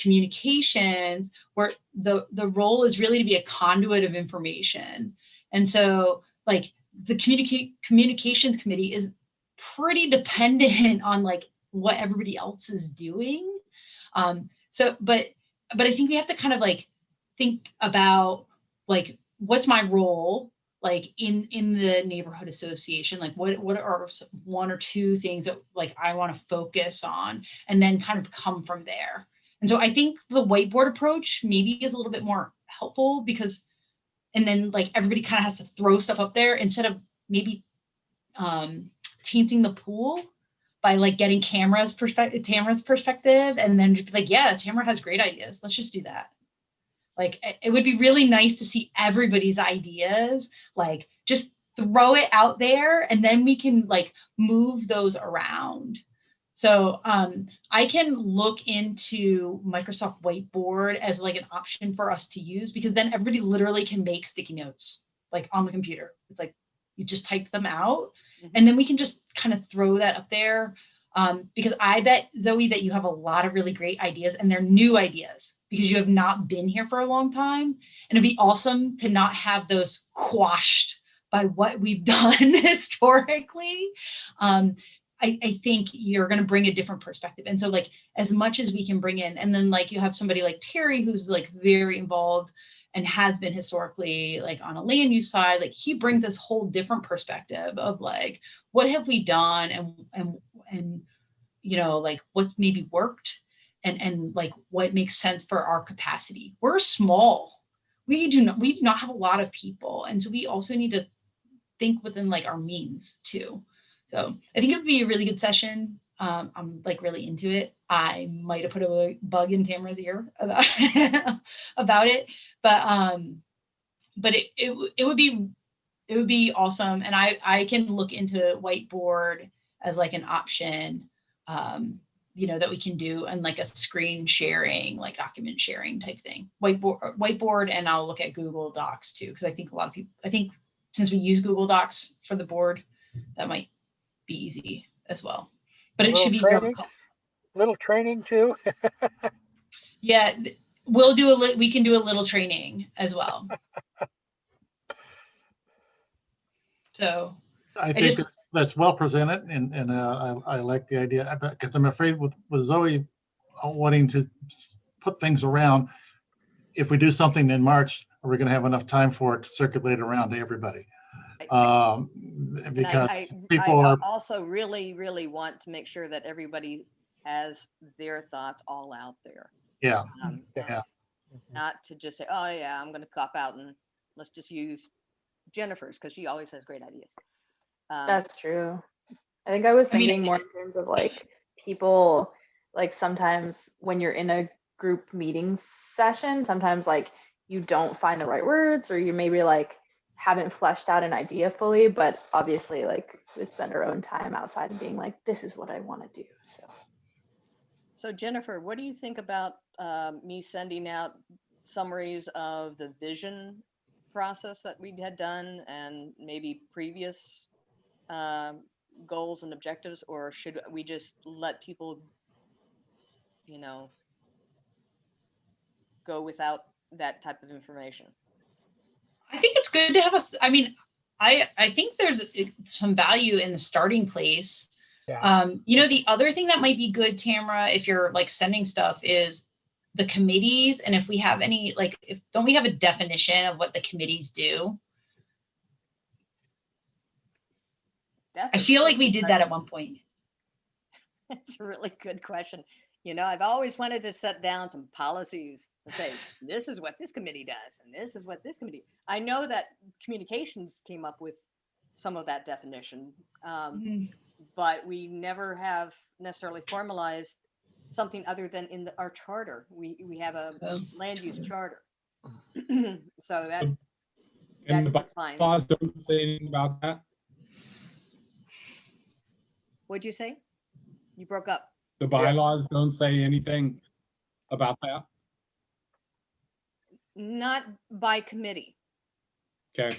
S6: communications, where the role is really to be a conduit of information. And so like the communications committee is pretty dependent on like what everybody else is doing. But I think we have to kind of like think about like, what's my role? like in the neighborhood association, like what are one or two things that like I want to focus on, and then kind of come from there. And so I think the whiteboard approach maybe is a little bit more helpful, because, and then like everybody kind of has to throw stuff up there instead of maybe tainting the pool by like getting Tamara's perspective, and then just be like, yeah, Tamara has great ideas. Let's just do that. Like, it would be really nice to see everybody's ideas, like just throw it out there, and then we can like move those around. So I can look into Microsoft Whiteboard as like an option for us to use, because then everybody literally can make sticky notes like on the computer. It's like you just type them out, and then we can just kind of throw that up there. Because I bet, Zoe, that you have a lot of really great ideas, and they're new ideas because you have not been here for a long time. And it'd be awesome to not have those quashed by what we've done historically. I think you're going to bring a different perspective. And so like, as much as we can bring in, and then like you have somebody like Terry, who's like very involved and has been historically like on a land use side, like he brings this whole different perspective of like, what have we done, and you know, like what's maybe worked, and like what makes sense for our capacity. We're small. We do not have a lot of people. And so we also need to think within like our means too. So I think it would be a really good session. I'm like really into it. I might have put a bug in Tamara's ear about about it, but it would be awesome. And I can look into Whiteboard as like an option, you know, that we can do, and like a screen sharing, like document sharing type thing. Whiteboard, and I'll look at Google Docs too, because I think a lot of people, I think since we use Google Docs for the board, that might be easy as well. But it should be
S3: little training too.
S6: Yeah, we can do a little training as well. So
S4: I think that's well presented, and I like the idea, because I'm afraid with Zoe wanting to put things around, if we do something in March, are we going to have enough time for it to circulate around to everybody? Because people are
S5: also really, really want to make sure that everybody has their thoughts all out there.
S4: Yeah.
S5: Not to just say, oh yeah, I'm going to cop out and let's just use Jennifer's, because she always has great ideas.
S7: That's true. I think I was thinking more in terms of like people, like sometimes when you're in a group meeting session, sometimes like you don't find the right words, or you maybe like haven't fleshed out an idea fully, but obviously like we spend our own time outside of being like, this is what I want to do.
S5: So Jennifer, what do you think about me sending out summaries of the vision process that we had done, and maybe previous goals and objectives, or should we just let people, you know, go without that type of information?
S6: I think it's good to have I think there's some value in the starting place.
S3: Yeah.
S6: You know, the other thing that might be good, Tamara, if you're like sending stuff, is the committees. And if we have any, like, don't we have a definition of what the committees do? I feel like we did that at one point.
S5: That's a really good question. You know, I've always wanted to set down some policies and say, this is what this committee does, and this is what this committee. I know that communications came up with some of that definition, but we never have necessarily formalized something other than in our charter. We have a land use charter. So that
S1: And the
S5: defines.
S1: bylaws don't say anything about that.
S5: What'd you say? You broke up.
S1: The bylaws don't say anything about that.
S5: Not by committee.
S1: Okay.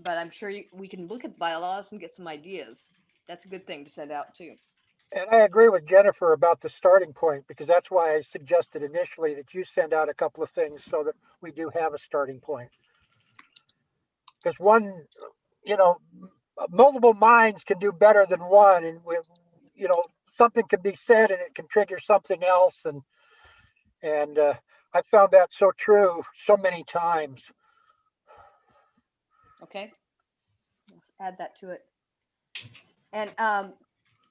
S5: But I'm sure we can look at bylaws and get some ideas. That's a good thing to send out too.
S3: And I agree with Jennifer about the starting point, because that's why I suggested initially that you send out a couple of things so that we do have a starting point. Because one, you know, multiple minds can do better than one, and you know, something can be said and it can trigger something else, and I found that so true so many times.
S5: Okay, let's add that to it. And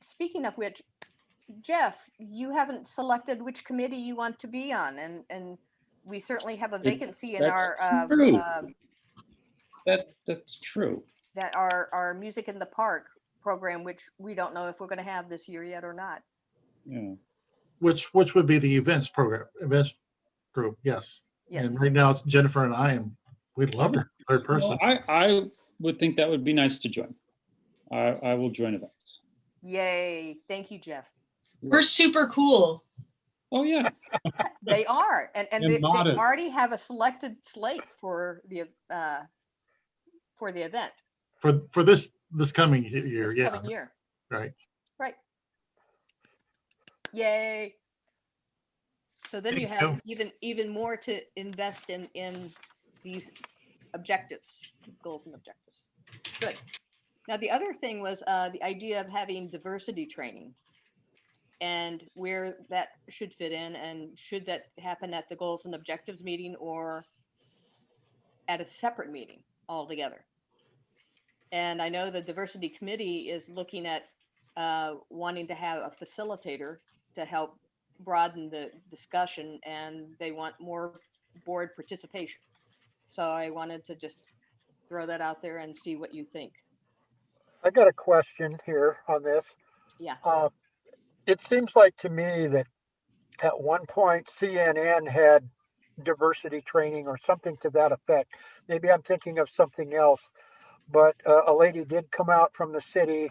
S5: speaking of which, Jeff, you haven't selected which committee you want to be on, and we certainly have a vacancy in
S9: That's
S5: our
S9: true. That's true.
S5: that our Music in the Park program, which we don't know if we're going to have this year yet or not.
S9: Yeah.
S4: Which would be the events program, events group, yes.
S5: Yes.
S4: And right now it's Jennifer and I, and we'd love her, third person.
S9: Well, I would think that would be nice to join. I will join events.
S5: Yay! Thank you, Jeff.
S6: We're super cool.
S9: Oh yeah.
S5: They are, and
S1: And
S5: they
S1: modest.
S5: already have a selected slate for the event
S4: For this coming year,
S5: this
S4: yeah,
S5: coming year.
S4: right.
S5: Right. Yay! So then you
S4: Thank
S5: have even more to invest in these objectives, goals and objectives. Good. Now the other thing was the idea of having diversity training, and where that should fit in, and should that happen at the goals and objectives meeting or at a separate meeting altogether. And I know the diversity committee is looking at wanting to have a facilitator to help broaden the discussion, and they want more board participation. So I wanted to just throw that out there and see what you think.
S3: I got a question here on this.
S5: Yeah.
S3: It seems like to me that at one point CNN had diversity training or something to that effect. Maybe I'm thinking of something else, but a lady did come out from the city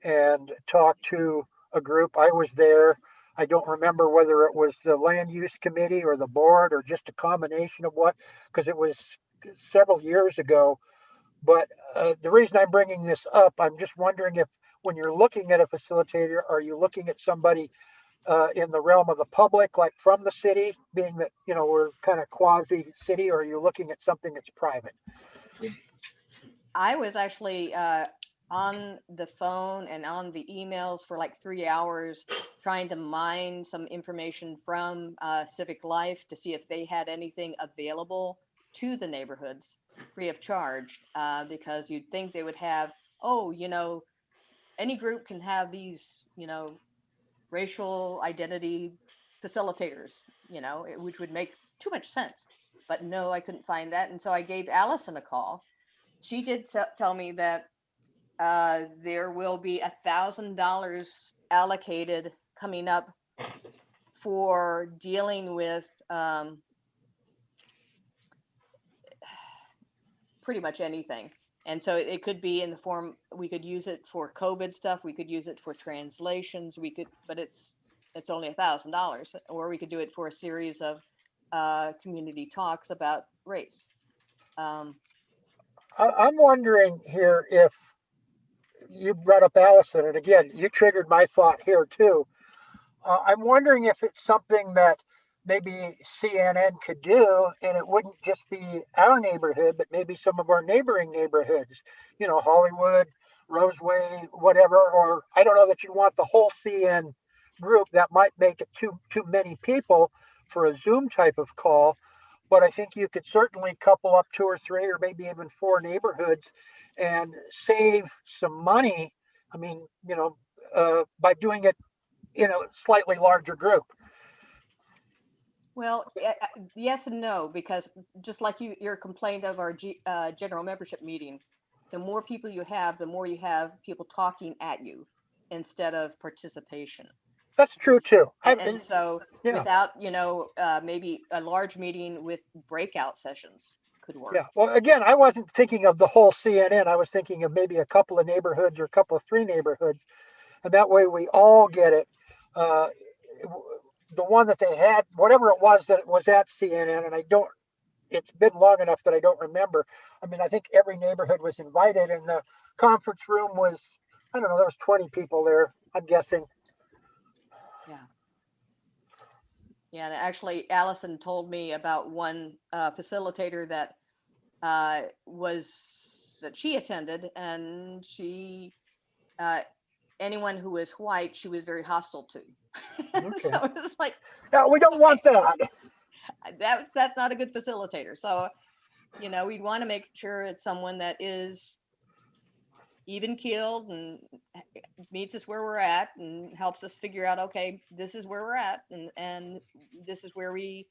S3: and talk to a group. I was there. I don't remember whether it was the land use committee or the board or just a combination of what, because it was several years ago. But the reason I'm bringing this up, I'm just wondering if when you're looking at a facilitator, are you looking at somebody in the realm of the public, like from the city, being that, you know, we're kind of quasi city, or are you looking at something that's private?
S5: I was actually on the phone and on the emails for like 3 hours trying to mine some information from Civic Life to see if they had anything available to the neighborhoods free of charge, because you'd think they would have, oh, you know, any group can have these, you know, racial identity facilitators, you know, which would make too much sense. But no, I couldn't find that. And so I gave Allison a call. She did tell me that there will be $1,000 allocated coming up for dealing with pretty much anything. And so it could be in the form, we could use it for COVID stuff, we could use it for translations, we could, but it's only $1,000, or we could do it for a series of community talks about race.
S3: I'm wondering here if you brought up Allison, and again, you triggered my thought here too. I'm wondering if it's something that maybe CNN could do, and it wouldn't just be our neighborhood, but maybe some of our neighboring neighborhoods, you know, Hollywood, Roseway, whatever. Or I don't know that you want the whole CN group. That might make it too many people for a Zoom type of call. But I think you could certainly couple up 2 or 3 or maybe even 4 neighborhoods and save some money. I mean, you know, by doing it in a slightly larger group.
S5: Well, yes and no, because just like your complaint of our general membership meeting, the more people you have, the more you have people talking at you instead of participation.
S3: That's true too.
S5: And so
S3: yeah.
S5: without, you know, maybe a large meeting with breakout sessions could work.
S3: Yeah. Well, again, I wasn't thinking of the whole CNN. I was thinking of maybe a couple of neighborhoods or a couple of 3 neighborhoods. And that way we all get it. The one that they had, whatever it was that was at CNN, and it's been long enough that I don't remember. I mean, I think every neighborhood was invited, and the conference room was, I don't know, there was 20 people there, I'm guessing.
S5: Yeah. Yeah, and actually, Allison told me about one facilitator that she attended, and she anyone who was white, she was very hostile to.
S3: Okay.
S5: So it was like,
S3: yeah, we don't want that.
S5: That's not a good facilitator. So you know, we'd want to make sure it's someone that is even keeled and meets us where we're at and helps us figure out, okay, this is where we're at, and this is where we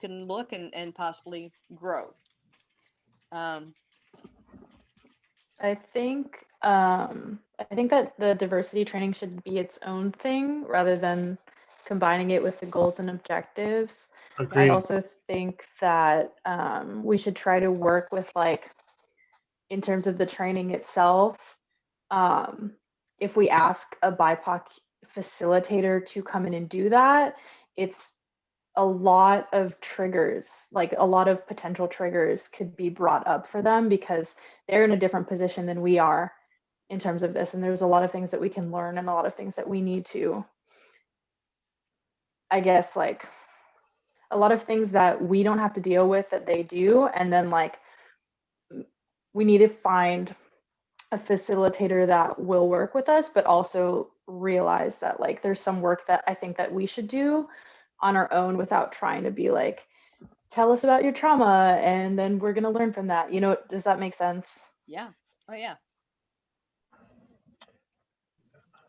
S5: can look and possibly grow.
S7: I think that the diversity training should be its own thing rather than combining it with the goals and objectives. I
S4: Agreed.
S7: also think that we should try to work with, like, in terms of the training itself, if we ask a BIPOC facilitator to come in and do that, it's a lot of triggers, like a lot of potential triggers could be brought up for them because they're in a different position than we are in terms of this. And there's a lot of things that we can learn and a lot of things that we need to, I guess, like a lot of things that we don't have to deal with that they do. And then, like, we need to find a facilitator that will work with us, but also realize that, like, there's some work that I think that we should do on our own without trying to be like, tell us about your trauma and then we're going to learn from that. You know, does that make sense?
S5: Yeah. Oh yeah.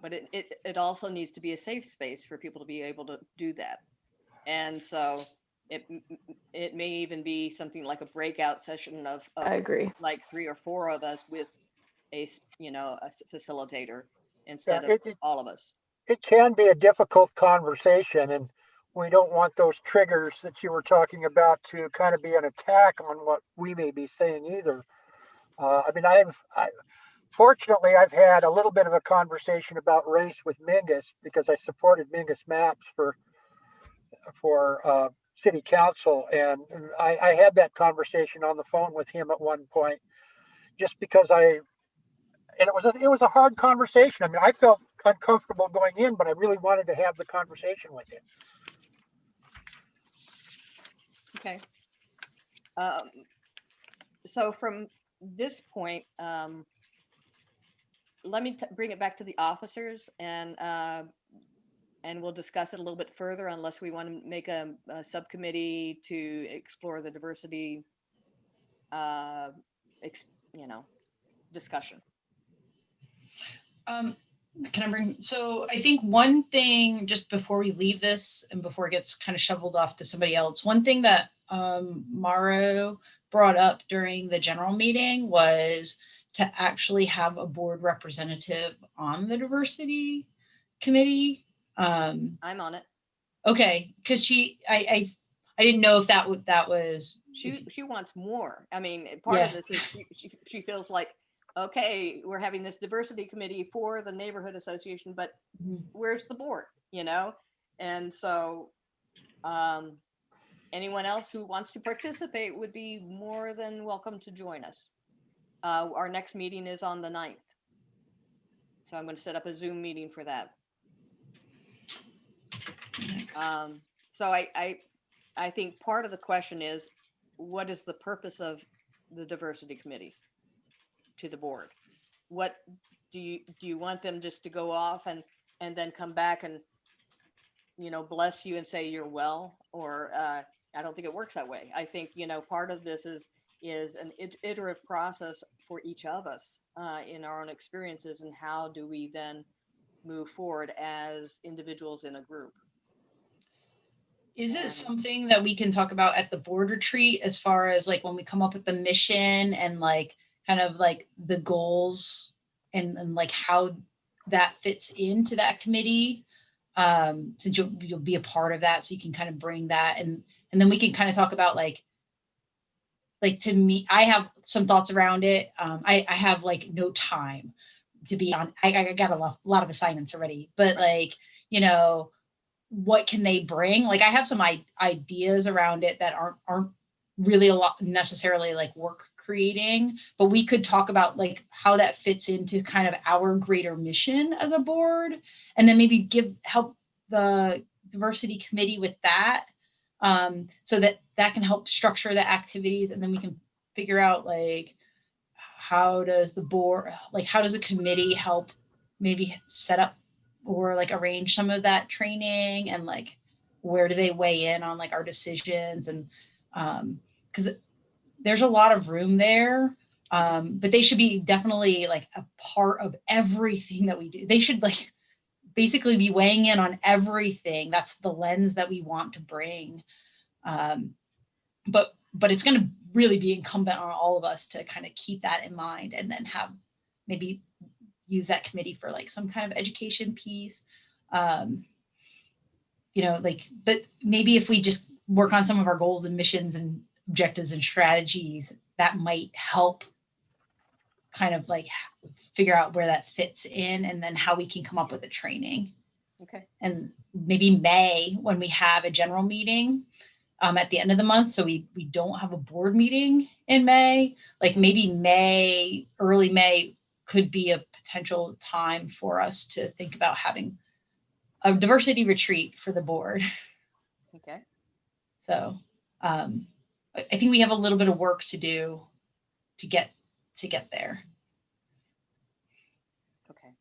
S5: But it also needs to be a safe space for people to be able to do that. And so it may even be something like a breakout session of
S7: I agree.
S5: like 3 or 4 of us with a facilitator instead
S3: Yeah,
S5: of all of us.
S3: it can be a difficult conversation, and we don't want those triggers that you were talking about to kind of be an attack on what we may be saying either. I mean, fortunately, I've had a little bit of a conversation about race with Mingus because I supported Mingus Maps for city council, and I had that conversation on the phone with him at one point, just because and it was a hard conversation. I mean, I felt uncomfortable going in, but I really wanted to have the conversation with him.
S5: Okay. So from this point, let me bring it back to the officers, and we'll discuss it a little bit further, unless we want to make a subcommittee to explore the diversity, discussion.
S6: Can I bring, so I think one thing, just before we leave this and before it gets kind of shoveled off to somebody else, one thing that Mauro brought up during the general meeting was to actually have a board representative on the diversity committee.
S5: I'm on it.
S6: Okay, because I didn't know if that was.
S5: She wants more. I mean, part of this is she feels like, okay, we're having this diversity committee for the neighborhood association, but where's the board, you know? And so anyone else who wants to participate would be more than welcome to join us. Our next meeting is on the 9th. So I'm going to set up a Zoom meeting for that. So I think part of the question is, what is the purpose of the diversity committee to the board? What do you want them just to go off and then come back and, bless you and say you're well? Or I don't think it works that way. I think, part of this is an iterative process for each of us in our own experiences, and how do we then move forward as individuals in a group.
S6: Is it something that we can talk about at the board retreat, as far as like when we come up with the mission and like kind of like the goals and like how that fits into that committee? Since you'll be a part of that, so you can kind of bring that, and then we can kind of talk about like to me, I have some thoughts around it. I have like no time to be on. I got a lot of assignments already, but like, what can they bring? Like, I have some ideas around it that aren't really a lot necessarily like work creating, but we could talk about like how that fits into kind of our greater mission as a board, and then maybe help the diversity committee with that, so that can help structure the activities, and then we can figure out like how does the committee help maybe set up or like arrange some of that training, and like where do they weigh in on like our decisions, and because there's a lot of room there. But they should be definitely like a part of everything that we do. They should like basically be weighing in on everything. That's the lens that we want to bring. But it's going to really be incumbent on all of us to kind of keep that in mind, and then have maybe use that committee for like some kind of education piece. You know, like, but maybe if we just work on some of our goals and missions and objectives and strategies, that might help kind of like figure out where that fits in, and then how we can come up with a training.
S5: Okay.
S6: And maybe May, when we have a general meeting at the end of the month, so we don't have a board meeting in May, like maybe May, early May could be a potential time for us to think about having a diversity retreat for the board.
S5: Okay.
S6: So I think we have a little bit of work to do to get there.
S5: Okay.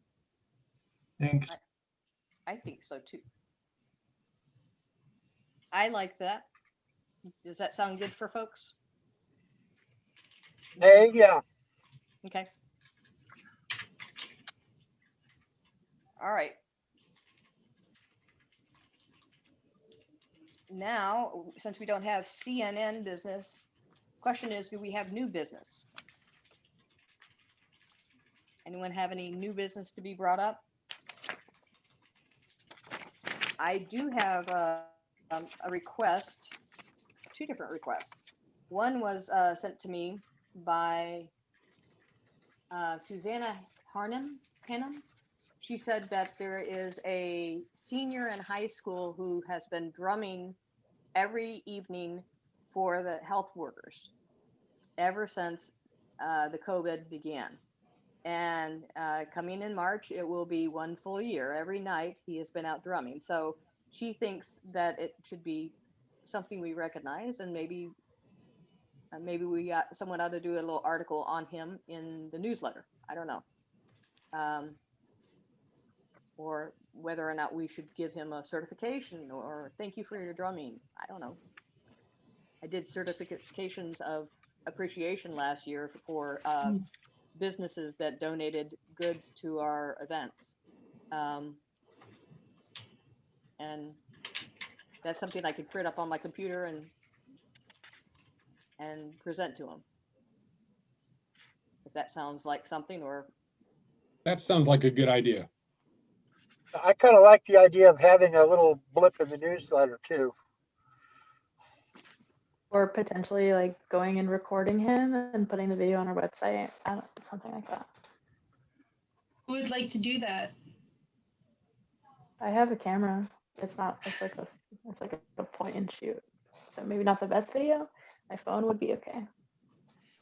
S4: Thanks.
S5: I think so too. I like that. Does that sound good for folks?
S3: Hey, yeah.
S5: Okay. All right. Now, since we don't have CNN business, question is, do we have new business? Anyone have any new business to be brought up? I do have a request, two different requests. One was sent to me by Susanna Hannum. She said that there is a senior in high school who has been drumming every evening for the health workers ever since the COVID began. And coming in March, it will be 1 full year. Every night he has been out drumming. So she thinks that it should be something we recognize, and maybe someone ought to do a little article on him in the newsletter. I don't know. Or whether or not we should give him a certification or thank you for your drumming. I don't know. I did certifications of appreciation last year for businesses that donated goods to our events. And that's something I could print up on my computer and present to them. If that sounds like something, or
S1: That sounds like a good idea.
S3: I kind of like the idea of having a little blip in the newsletter too.
S7: Or potentially like going and recording him and putting the video on our website. Something like that.
S6: Who would like to do that?
S7: I have a camera. It's like a point and shoot. So maybe not the best video. My phone would be okay.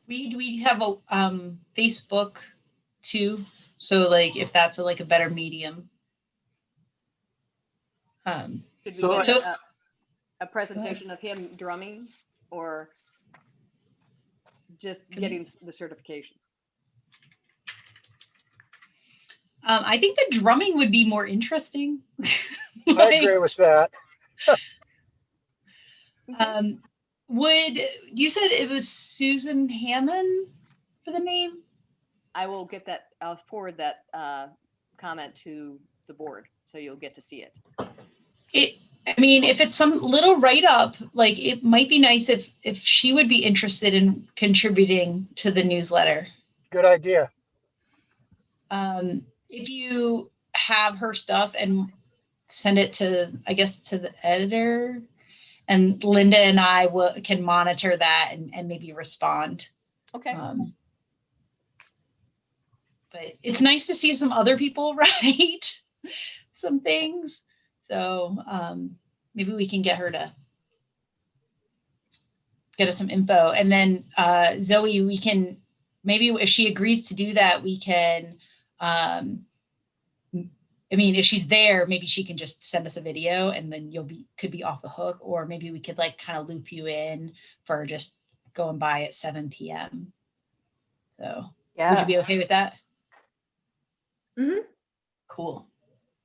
S6: We have a Facebook too. So like if that's like a better medium.
S5: should we
S4: So
S5: get a presentation of him drumming, or just getting the certification?
S6: I think the drumming would be more interesting.
S3: I agree with that.
S6: Would you said it was Susan Hammond for the name?
S5: I will get that. I'll forward that comment to the board, so you'll get to see it.
S6: I mean, if it's some little write-up, like it might be nice if she would be interested in contributing to the newsletter.
S3: Good idea.
S6: If you have her stuff and send it to, I guess, to the editor, and Linda and I can monitor that and maybe respond.
S5: Okay.
S6: But it's nice to see some other people write some things. So maybe we can get her to get us some info. And then Zoe, we can, maybe if she agrees to do that, we can, I mean, if she's there, maybe she can just send us a video and then could be off the hook, or maybe we could like kind of loop you in for just going by at 7 p.m. So
S7: Yeah.
S6: would you be okay with that?
S7: Mm-hmm.
S6: Cool.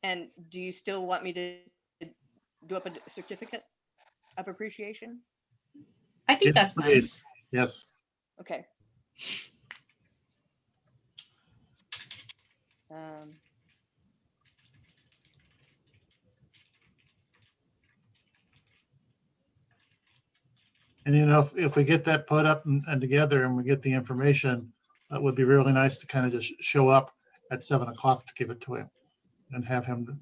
S5: And do you still want me to do up a certificate of appreciation?
S6: I think
S4: Yes,
S6: that's
S4: please.
S6: nice.
S4: Yes.
S5: Okay. Um,
S4: And you know, if we get that put up and together and we get the information, it would be really nice to kind of just show up at 7 o'clock to give it to him and have him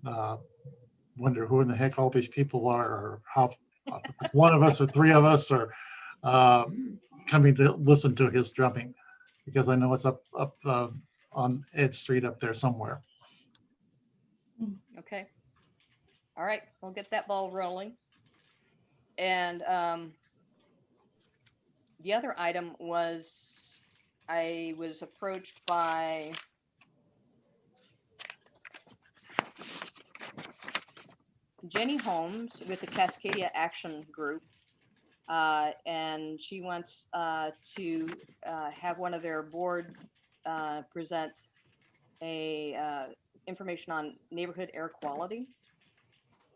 S4: wonder who in the heck all these people are, or how if it's one of us or three of us, or coming to listen to his drumming, because I know it's up on Ed Street up there somewhere.
S5: okay. All right, we'll get that ball rolling. And the other item was, I was approached by Jenny Holmes with the Cascadia Action Group. And she wants to have one of their board present a information on neighborhood air quality.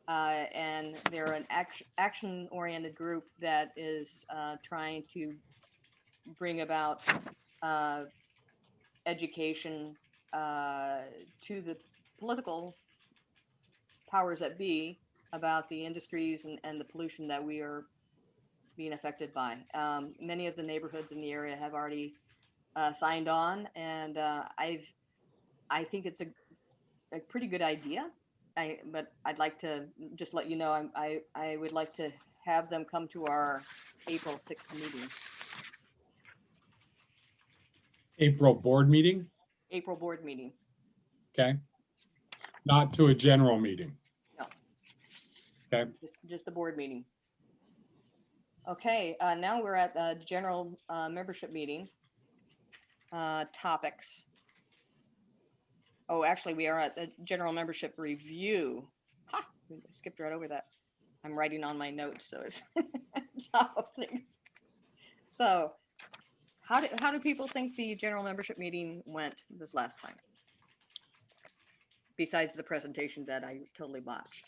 S5: And they're an action-oriented group that is trying to bring about education to the political powers that be about the industries and the pollution that we are being affected by. Many of the neighborhoods in the area have already signed on, and I think it's a pretty good idea. But I'd like to just let you know, I would like to have them come to our April 6th meeting.
S1: April board meeting?
S5: April board meeting.
S1: Okay. Not to a general meeting.
S5: No.
S1: Okay.
S5: Just the board meeting. Okay, now we're at the general membership meeting. Topics. Oh, actually, we are at the general membership review. Ha! I skipped right over that. I'm writing on my notes, so it's top of things. So, how do people think the general membership meeting went this last time? Besides the presentation that I totally botched.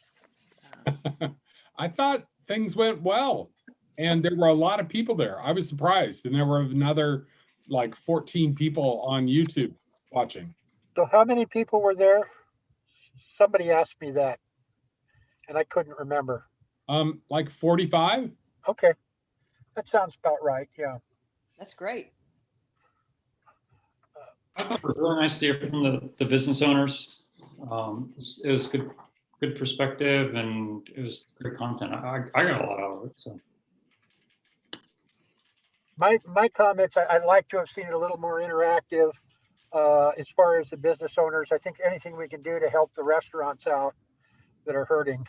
S1: I thought things went well, and there were a lot of people there. I was surprised, and there were another like 14 people on YouTube watching.
S3: So how many people were there? Somebody asked me that, and I couldn't remember.
S1: Like 45.
S3: Okay, that sounds about right. Yeah.
S5: That's great.
S9: I thought it was really nice to hear from the business owners. It was good perspective, and it was great content. I got a lot out of it. So
S3: My comments, I'd like to have seen it a little more interactive as far as the business owners. I think anything we can do to help the restaurants out that are hurting.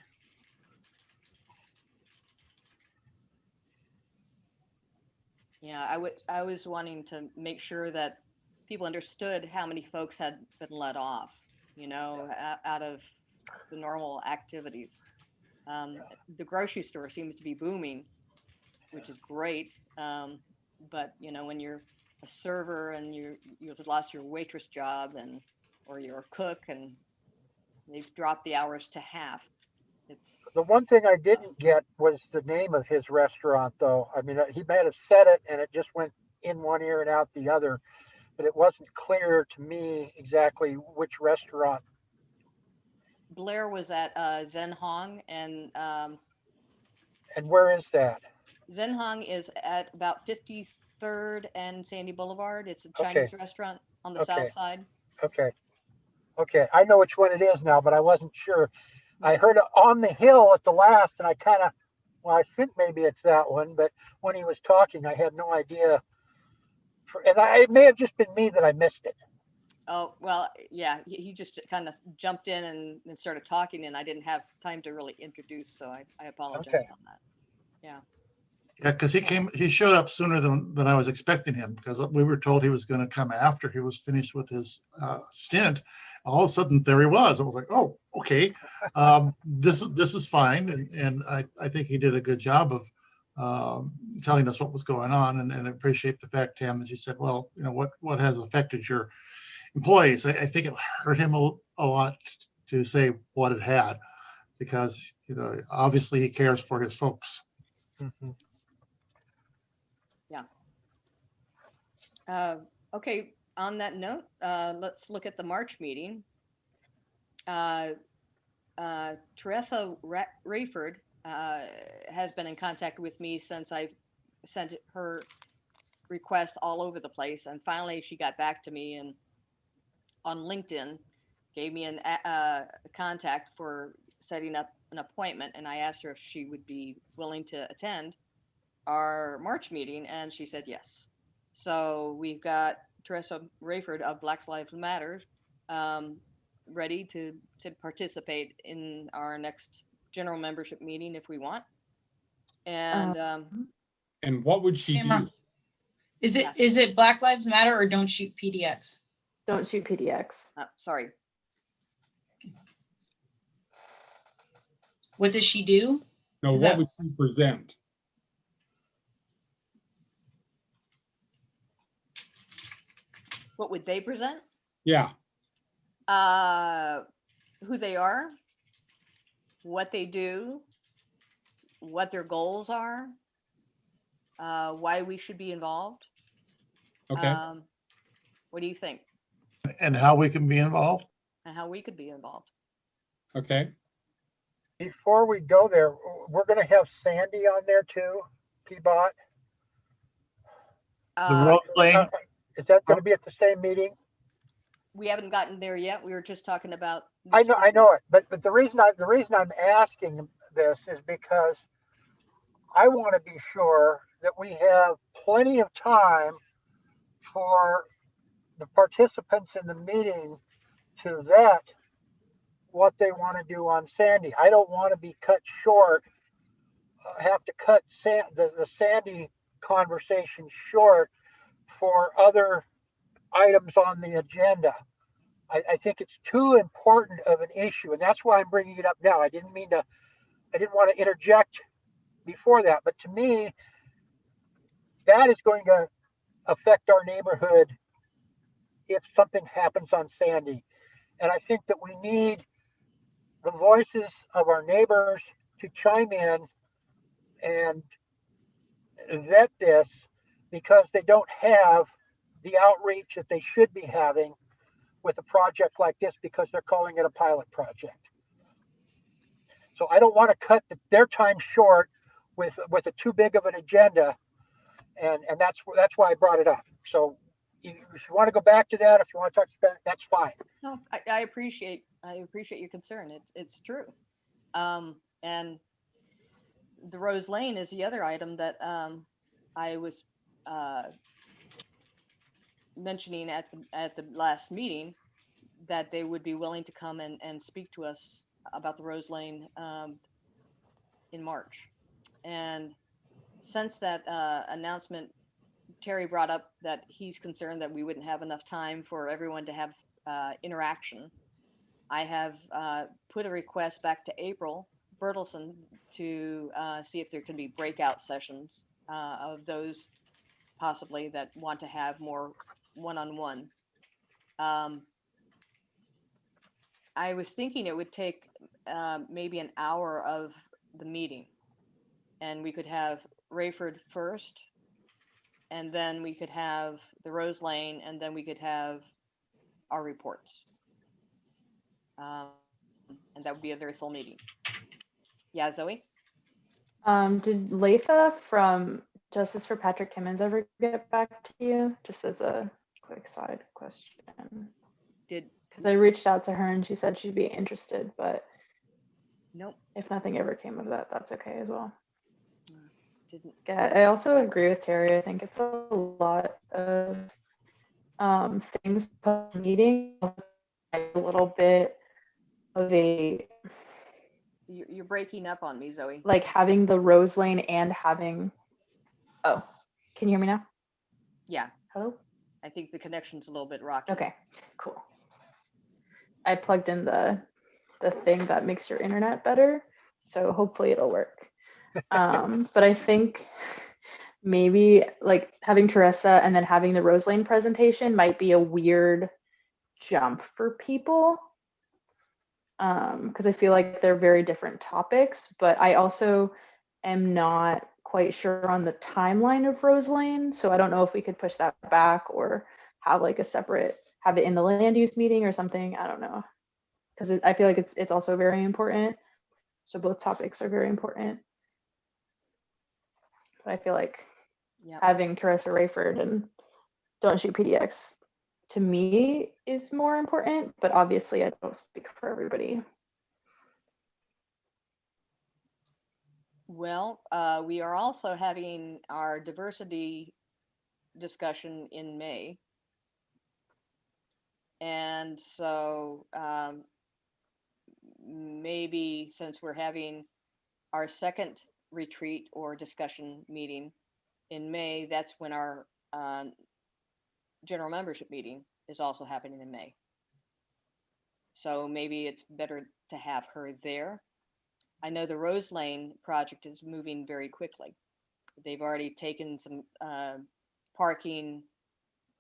S5: Yeah, I was wanting to make sure that people understood how many folks had been let off, you know, out of the normal activities. The grocery store seems to be booming, which is great. But you know, when you're a server and you've lost your waitress job, or you're a cook and they've dropped the hours to half. It's
S3: The one thing I didn't get was the name of his restaurant, though. I mean, he might have said it and it just went in one ear and out the other, but it wasn't clear to me exactly which restaurant.
S5: Blair was at Zen Hong, and
S3: And where is that?
S5: Zen Hong is at about 53rd and Sandy Boulevard. It's a
S3: Okay.
S5: Chinese restaurant on the
S3: Okay.
S5: south side.
S3: Okay. Okay. I know which one it is now, but I wasn't sure. I heard it on the hill at the last, and I well, I think maybe it's that one, but when he was talking, I had no idea. It may have just been me that I missed it.
S5: Oh, well, yeah, he just kind of jumped in and started talking, and I didn't have time to really introduce, so I apologize
S3: Okay.
S5: on that. Yeah.
S4: Yeah, because he showed up sooner than I was expecting him, because we were told he was going to come after he was finished with his stint. All of a sudden, there he was. I was like, oh, okay, this is fine, and I think he did a good job of telling us what was going on, and I appreciate the fact, Tam, as you said, well, you know, what has affected your employees. I think it hurt him a lot to say what it had, because you know, obviously he cares for his folks.
S3: Mhm.
S5: Yeah. Okay, on that note, let's look at the March meeting. Teresa Rayford has been in contact with me since I've sent her requests all over the place, and finally she got back to me and on LinkedIn gave me a contact for setting up an appointment, and I asked her if she would be willing to attend our March meeting, and she said yes. So we've got Teresa Rayford of Black Lives Matter ready to participate in our next general membership meeting if we want. And
S1: And what would she do?
S6: Is it Black Lives Matter or Don't Shoot PDX?
S7: Don't shoot PDX.
S5: Sorry.
S6: What does she do?
S1: No, what would she present?
S5: What would they present?
S1: Yeah.
S5: Who they are, what they do, what their goals are, why we should be involved.
S1: Okay.
S5: What do you think?
S4: And how we can be involved?
S5: And how we could be involved.
S1: Okay.
S3: Before we go there, we're going to have Sandy on there too, Peabot.
S4: The Rose Lane?
S3: Is that going to be at the same meeting?
S5: We haven't gotten there yet. We were just talking about.
S3: I know it, but the reason I'm asking this is because I want to be sure that we have plenty of time for the participants in the meeting to vet what they want to do on Sandy. I don't want to be cut short, have to cut the Sandy conversation short for other items on the agenda. I think it's too important of an issue, and that's why I'm bringing it up now. I didn't want to interject before that, but to me, that is going to affect our neighborhood if something happens on Sandy. And I think that we need the voices of our neighbors to chime in and vet this, because they don't have the outreach that they should be having with a project like this, because they're calling it a pilot project. So I don't want to cut their time short with a too big of an agenda, and that's why I brought it up. So if you want to go back to that, if you want to talk about it, that's fine.
S5: No, I appreciate your concern. It's true. And the Rose Lane is the other item that I was mentioning at the last meeting, that they would be willing to come and speak to us about the Rose Lane in March. And since that announcement, Terry brought up that he's concerned that we wouldn't have enough time for everyone to have interaction. I have put a request back to April Bertelson to see if there can be breakout sessions of those possibly that want to have more one-on-one. I was thinking it would take maybe an hour of the meeting, and we could have Rayford first, and then we could have the Rose Lane, and then we could have our reports. And that would be a very full meeting. Yeah, Zoe?
S7: Did Latha from Justice for Patrick Kimmons ever get back to you? Just as a quick side question. Because I reached out to her and she said she'd be interested, but
S5: nope.
S7: If nothing ever came of that, that's okay as well.
S5: Didn't.
S7: Yeah, I also agree with Terry. I think it's a lot of things per meeting, a little bit of a.
S5: You're breaking up on me, Zoe.
S7: Like having the Rose Lane and having. Oh, can you hear me now?
S5: Yeah.
S7: Hello?
S5: I think the connection's a little bit rocky.
S7: Okay, cool. I plugged in the thing that makes your internet better, so hopefully it'll work. But I think maybe like having Teresa and then having the Rose Lane presentation might be a weird jump for people, because I feel like they're very different topics, but I also am not quite sure on the timeline of Rose Lane. So I don't know if we could push that back or have like a separate, have it in the land use meeting or something. I don't know. Because I feel like it's also very important. So both topics are very important. But I feel like having Teresa Rayford and Don't Shoot PDX to me is more important, but obviously I don't speak for everybody.
S5: Well, we are also having our diversity discussion in May. And so maybe since we're having our second retreat or discussion meeting in May, that's when our general membership meeting is also happening in May. So maybe it's better to have her there. I know the Rose Lane project is moving very quickly. They've already taken some parking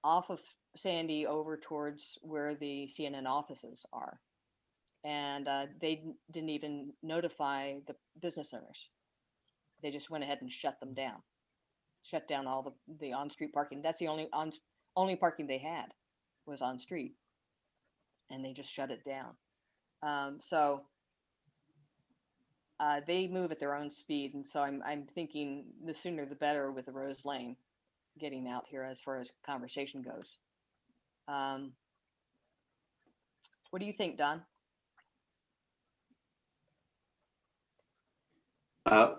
S5: off of Sandy over towards where the CNN offices are. And they didn't even notify the business owners. They just went ahead and shut them down. Shut down all the on-street parking. That's the only parking they had was on street. And they just shut it down. So they move at their own speed. And so I'm thinking the sooner the better with the Rose Lane getting out here as far as conversation goes. What do you think, Don?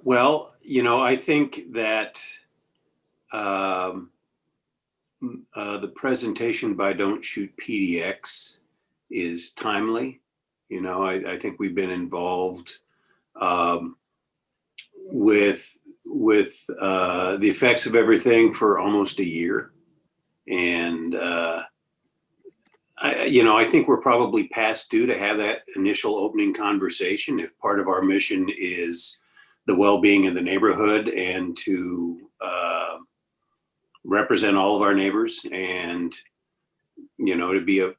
S8: Well, I think that the presentation by Don't Shoot PDX is timely. I think we've been involved with the effects of everything for almost a year. And I think we're probably past due to have that initial opening conversation if part of our mission is the well-being of the neighborhood and to represent all of our neighbors and, to be a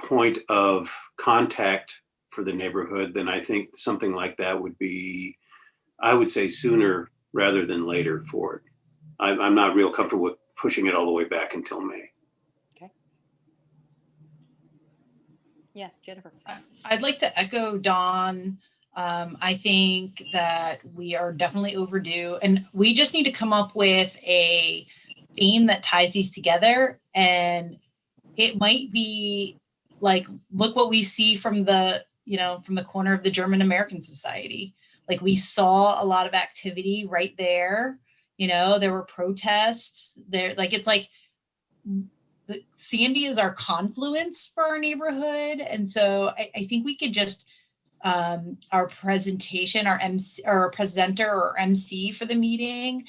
S8: point of contact for the neighborhood, then I think something like that would be, I would say, sooner rather than later for it. I'm not real comfortable with pushing it all the way back until May.
S5: Okay. Yes, Jennifer.
S6: I'd like to echo Dawn. I think that we are definitely overdue, and we just need to come up with a theme that ties these together. And it might be like, look what we see from the corner of the German American Society. Like, we saw a lot of activity right there. There were protests there. Like, it's like Sandy is our confluence for our neighborhood. And so I think we could just, our presentation, our MC or our presenter or MC for the meeting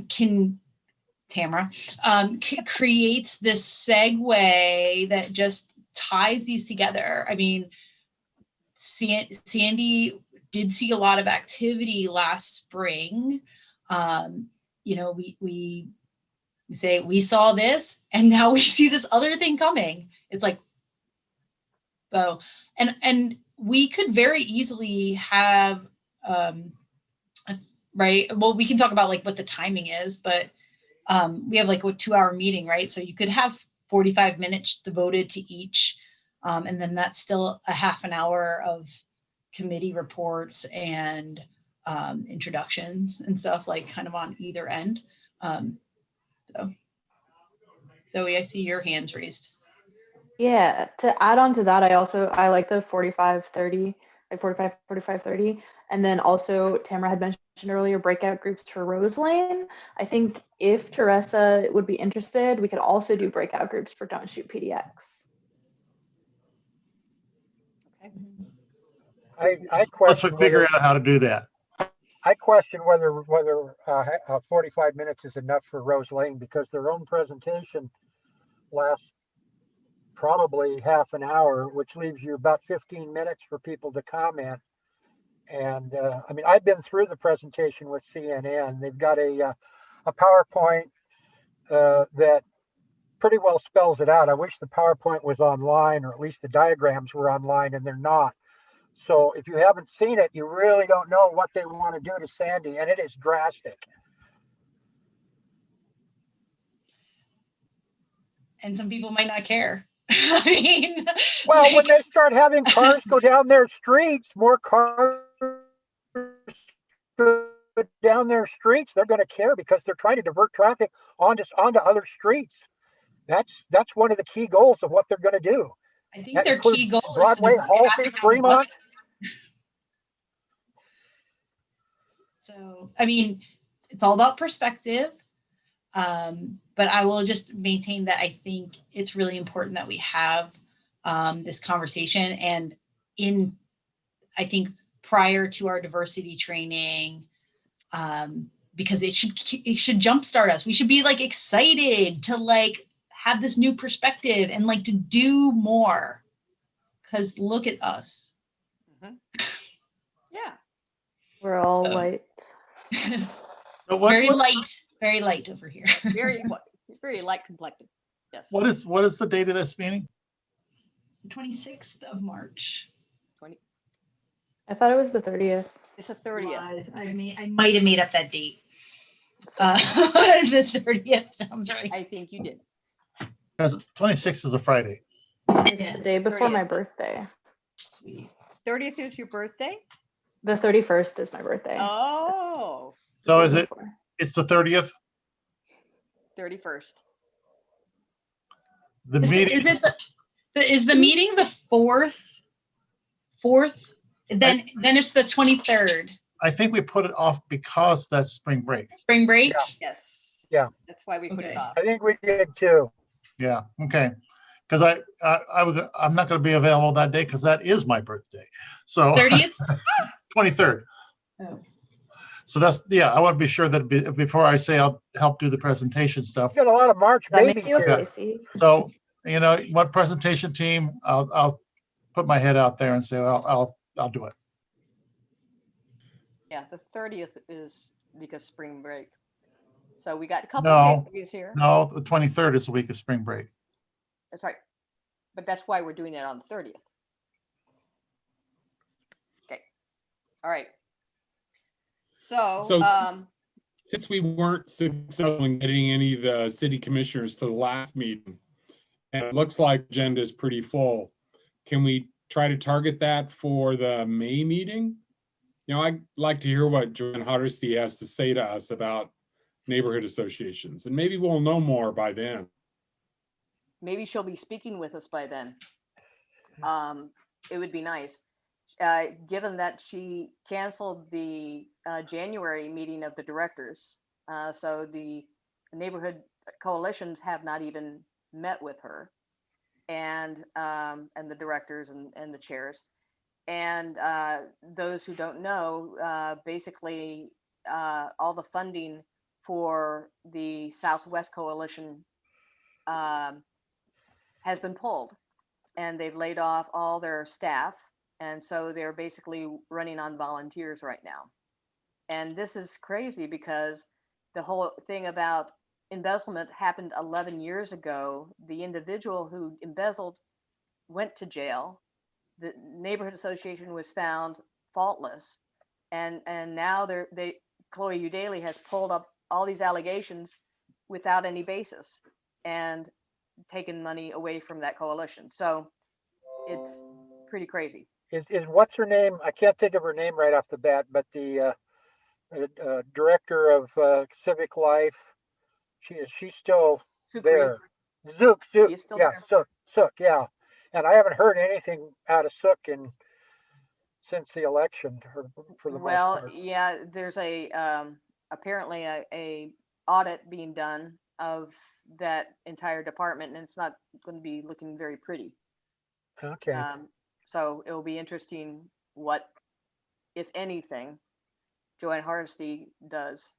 S6: can Tamara creates this segue that just ties these together. I mean, Sandy did see a lot of activity last spring. We say we saw this and now we see this other thing coming. It's like, oh, and we could very easily have, right. Well, we can talk about like what the timing is, but we have like a 2-hour meeting, right? So you could have 45 minutes devoted to each. And then that's still a half an hour of committee reports and introductions and stuff, like kind of on either end. So Zoe, I see your hands raised.
S7: Yeah, to add on to that, I like the 45-30, like 45-45-30. And then also Tamara had mentioned earlier breakout groups for Rose Lane. I think if Teresa would be interested, we could also do breakout groups for Don't Shoot PDX.
S5: Okay.
S3: I
S4: Let's
S3: question
S4: figure out how to do that.
S3: I question whether 45 minutes is enough for Rose Lane, because their own presentation lasts probably half an hour, which leaves you about 15 minutes for people to comment. And I mean, I've been through the presentation with CNN. They've got a PowerPoint that pretty well spells it out. I wish the PowerPoint was online, or at least the diagrams were online, and they're not. So if you haven't seen it, you really don't know what they want to do to Sandy, and it is drastic.
S6: And some people might not care. I mean,
S3: Well, when
S6: like,
S3: they start having cars go down their streets, more cars go down their streets, they're going to care because they're trying to divert traffic onto other streets. That's one of the key goals of what they're going to do.
S6: I think
S3: That
S6: their key
S3: includes
S6: goal is to
S3: Broadway,
S6: divert
S3: Halsey,
S6: traffic on the
S3: Fremont.
S6: buses. So, I mean, it's all about perspective. But I will just maintain that I think it's really important that we have this conversation. And I think prior to our diversity training, because it should jumpstart us. We should be like excited to like have this new perspective and like to do more. Because look at us.
S5: Mhm. Yeah.
S7: We're all white.
S4: But what,
S6: Very
S4: what,
S6: light over here.
S5: Very light complected. Yes.
S4: what is the date of this meeting?
S6: 26th of March.
S5: 20.
S7: I thought it was the 30th.
S5: It's the 30th.
S6: I might have made up that date. The 30th sounds right.
S5: I think you did.
S4: Because 26th is a Friday.
S7: It's the day before
S5: 30th.
S7: my birthday.
S6: Sweet.
S5: 30th is your birthday?
S7: The 31st is my birthday.
S5: Oh,
S4: So
S7: The
S4: is
S7: day
S4: it?
S7: before.
S4: It's the 30th.
S5: 31st.
S4: The meeting.
S6: Is the meeting the fourth? Then it's the 23rd.
S4: I think we put it off because that's spring break.
S6: Spring break.
S5: Yes.
S3: Yeah.
S5: That's why we put it
S6: Okay.
S5: off.
S3: I think we did too.
S4: Yeah. Okay. Because I'm not going to be available that day because that is my birthday. So
S6: 30th.
S4: 23rd.
S6: Oh.
S4: So I want to be sure that before I say I'll help do the presentation stuff.
S3: We've got a lot of March
S7: Does that make
S3: babies
S7: you
S3: here.
S7: okay, Steve?
S4: So what presentation team? I'll put my head out there and say I'll do it.
S5: Yeah, the 30th is because spring break. So we got a couple
S4: No.
S5: of days here.
S4: No, the 23rd is the week of spring break.
S5: That's right. But that's why we're doing that on the 30th. Okay. All right. So,
S1: Since we weren't successful in getting any of the city commissioners to the last meeting, and it looks like the agenda is pretty full, can we try to target that for the May meeting? I'd like to hear what Joanne Hardesty has to say to us about neighborhood associations, and maybe we'll know more by then.
S5: maybe she'll be speaking with us by then. It would be nice. Given that she canceled the January meeting of the directors, so the neighborhood coalitions have not even met with her, and the directors and the chairs. And those who don't know, basically all the funding for the Southwest Coalition has been pulled, and they've laid off all their staff. And so they're basically running on volunteers right now. And this is crazy because the whole thing about embezzlement happened 11 years ago. The individual who embezzled went to jail. The neighborhood association was found faultless. And now Chloe Eudaly has pulled up all these allegations without any basis and taken money away from that coalition. So it's pretty crazy.
S3: Is what's her name? I can't think of her name right off the bat, but the director of civic life. She's still
S5: Sukri.
S3: there. Zook,
S5: He's still
S3: yeah,
S5: there.
S3: Sook, yeah. And I haven't heard anything out of Sook since the election for the most part.
S5: Yeah, there's apparently a audit being done of that entire department, and it's not going to be looking very pretty.
S3: Okay.
S5: So it will be interesting what, if anything, Joanne Hardesty does.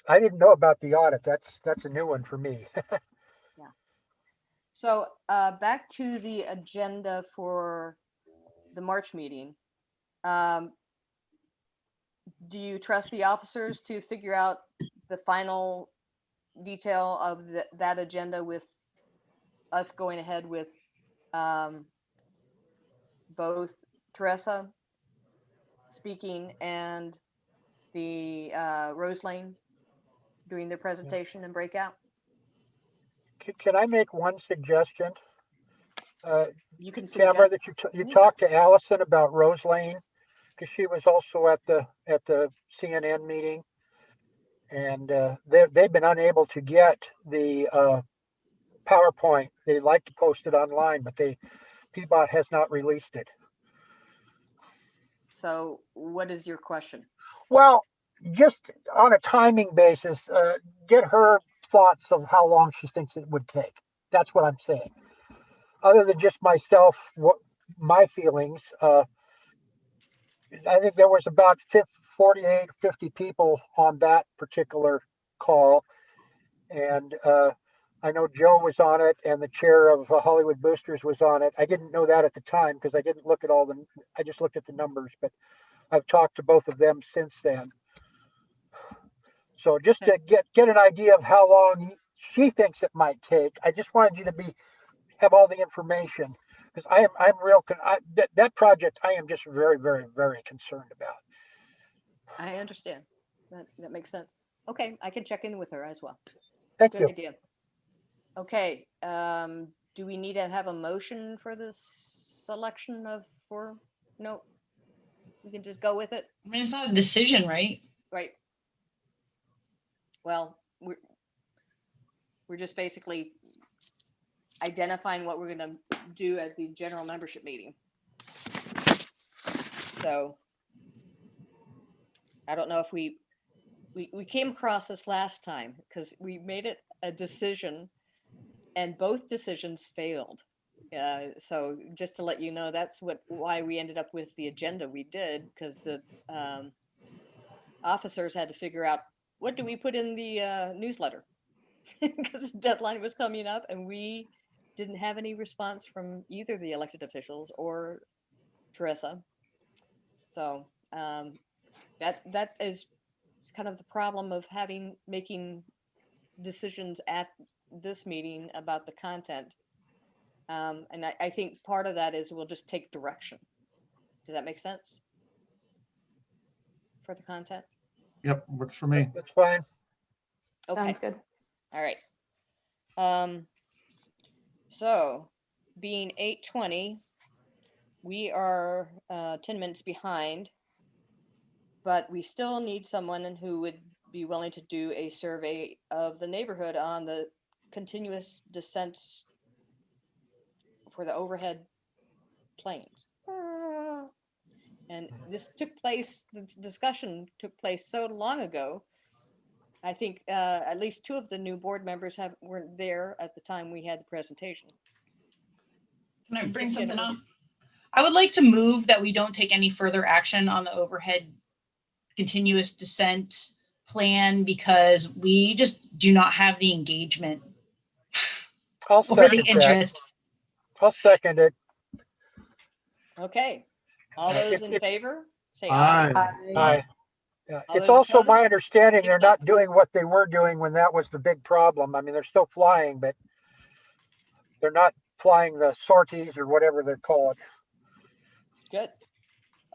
S3: I didn't know about the audit. That's a new one for me.
S5: Yeah. So back to the agenda for the March meeting. Do you trust the officers to figure out the final detail of that agenda with us going ahead with both Teresa speaking and the Rose Lane doing their presentation and breakout?
S3: Can I make one suggestion?
S5: You can
S3: Tamara,
S5: suggest.
S3: that you talked to Allison about Rose Lane, because she was also at the CNN meeting, and they've been unable to get the PowerPoint. They like to post it online, but PBOT has not released it.
S5: So what is your question?
S3: Well, just on a timing basis, get her thoughts of how long she thinks it would take. That's what I'm saying. Other than just myself, my feelings, I think there was about 48, 50 people on that particular call. And I know Joe was on it and the chair of Hollywood Boosters was on it. I didn't know that at the time because I didn't look at I just looked at the numbers, but I've talked to both of them since then. So just to get an idea of how long she thinks it might take, I just wanted you to have all the information, because I'm real, that project I am just very, very, very concerned about.
S5: I understand. That makes sense. Okay, I can check in with her as well.
S3: Thank
S5: Good
S3: you.
S5: idea. Okay, do we need to have a motion for this selection no, we can just go with it,
S6: I mean, it's not a decision, right?
S5: right? Well, we're just basically identifying what we're gonna do at the general membership meeting. So I don't know if we came across this last time because we made it a decision and both decisions failed. So just to let you know, that's why we ended up with the agenda we did, because the officers had to figure out, what do we put in the newsletter? Because the deadline was coming up and we didn't have any response from either the elected officials or Teresa. So that is kind of the problem of making decisions at this meeting about the content. And I think part of that is we'll just take direction. Does that make sense for the content?
S4: Yep, works for me.
S3: That's fine.
S5: Okay.
S7: Sounds good.
S5: All right. So being 8:20, we are 10 minutes behind, but we still need someone who would be willing to do a survey of the neighborhood on the continuous descents for the overhead planes. And this discussion took place so long ago. I think at least two of the new board members weren't there at the time we had the presentation.
S6: Can I bring
S5: Yes,
S6: something
S5: Jennifer.
S6: up? I would like to move that we don't take any further action on the overhead continuous descent plan because we just do not have the engagement
S3: I'll
S6: or the
S3: second that.
S6: interest.
S3: I'll second it.
S5: Okay. All those in favor, say
S4: Aye.
S5: aye.
S3: Aye. Yeah.
S5: All
S3: It's
S5: those
S3: also
S5: opposed?
S3: my understanding they're
S5: Keep up.
S3: not doing what they were doing when that was the big problem. I mean, they're still flying, but they're not flying the sorties or whatever they're called.
S5: Good.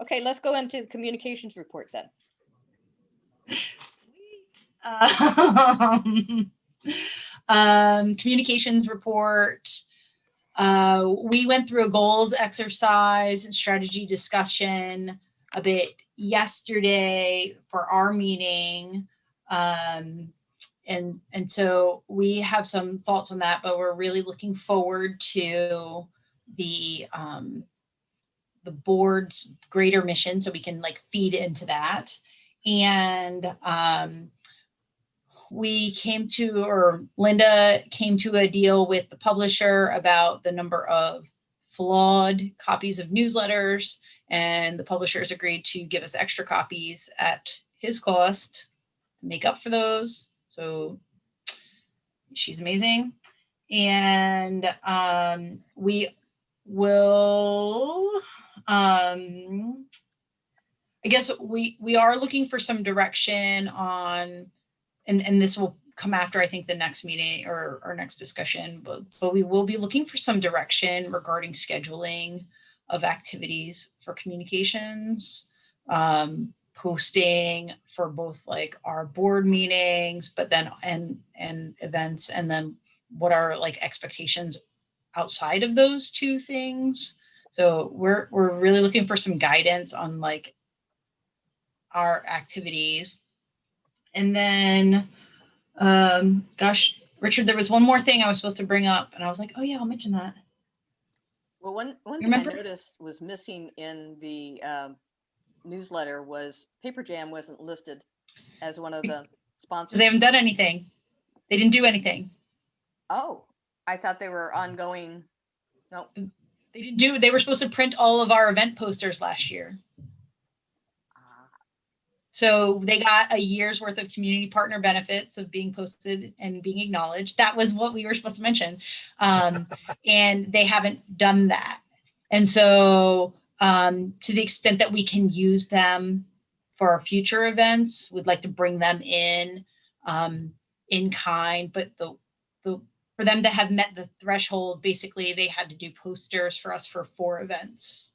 S5: Okay, let's go into the communications report then.
S6: Communications report. We went through a goals exercise and strategy discussion a bit yesterday for our meeting. And so we have some thoughts on that, but we're really looking forward to the board's greater mission so we can like feed into that. And Linda came to a deal with the publisher about the number of flawed copies of newsletters, and the publishers agreed to give us extra copies at his cost to make up for those. So she's amazing. And we will, I guess we are looking for some direction on, and this will come after, I think, the next meeting or our next discussion, but we will be looking for some direction regarding scheduling of activities for communications, posting for both like our board meetings, but then and events, and then what are like expectations outside of those two things. So we're really looking for some guidance on like our activities. And then, gosh, Richard, there was one more thing I was supposed to bring up, and I was like, oh yeah, I'll mention that.
S5: Well, one thing
S6: Remember?
S5: I noticed was missing in the newsletter was Paper Jam wasn't listed as one of the sponsors.
S6: They haven't done anything. They didn't do anything.
S5: Oh, I thought they were ongoing. No,
S6: They didn't do. They were supposed to print all of our event posters last year. So they got a year's worth of community partner benefits of being posted and being acknowledged. That was what we were supposed to mention. And they haven't done that. And so to the extent that we can use them for our future events, we'd like to bring them in kind. But for them to have met the threshold, basically they had to do posters for us for 4 events.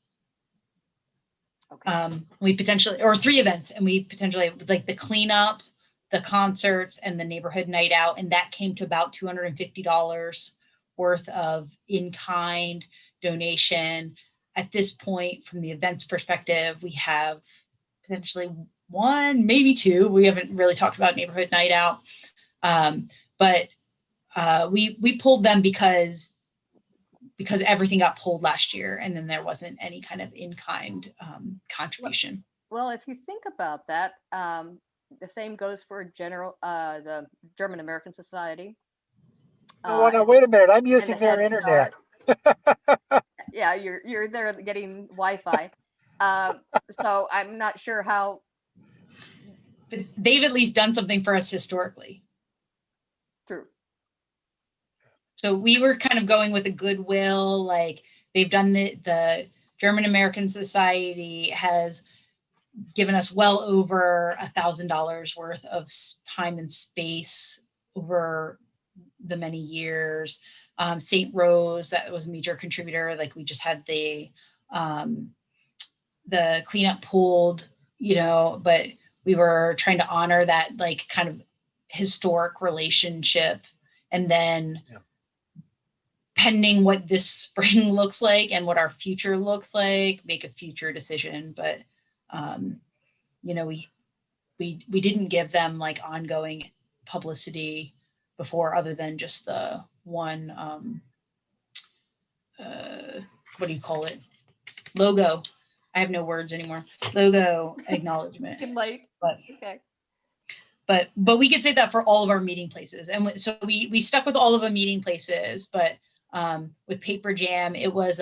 S5: okay.
S6: We potentially, or 3 events, and we potentially like the cleanup, the concerts, and the neighborhood night out, and that came to about $250 worth of in-kind donation. At this point, from the events perspective, we have potentially 1, maybe 2. We haven't really talked about neighborhood night out, but we pulled them because everything got pulled last year, and then there wasn't any kind of in-kind contribution.
S5: Well, if you think about that, the same goes for the German American Society.
S3: Oh, no, wait a minute. I'm using
S5: the
S3: their
S5: Head
S3: internet.
S5: Yeah, you're there getting Wi-Fi. So I'm not sure how.
S6: But they've at least done something for us historically.
S5: True.
S6: So we were kind of going with a goodwill, like they've done the German American Society has given us well over $1,000 worth of time and space over the many years. St. Rose, that was a major contributor. Like we just had the cleanup pulled, but we were trying to honor that like kind of historic relationship. And then pending what this spring looks like and what our future looks like, make a future decision. But, we didn't give them like ongoing publicity before, other than just the one, what do you call it? Logo. I have no words anymore. Logo acknowledgement.
S5: Late.
S6: But,
S5: okay.
S6: But we could say that for all of our meeting places. And so we stuck with all of the meeting places, but with Paper Jam, it was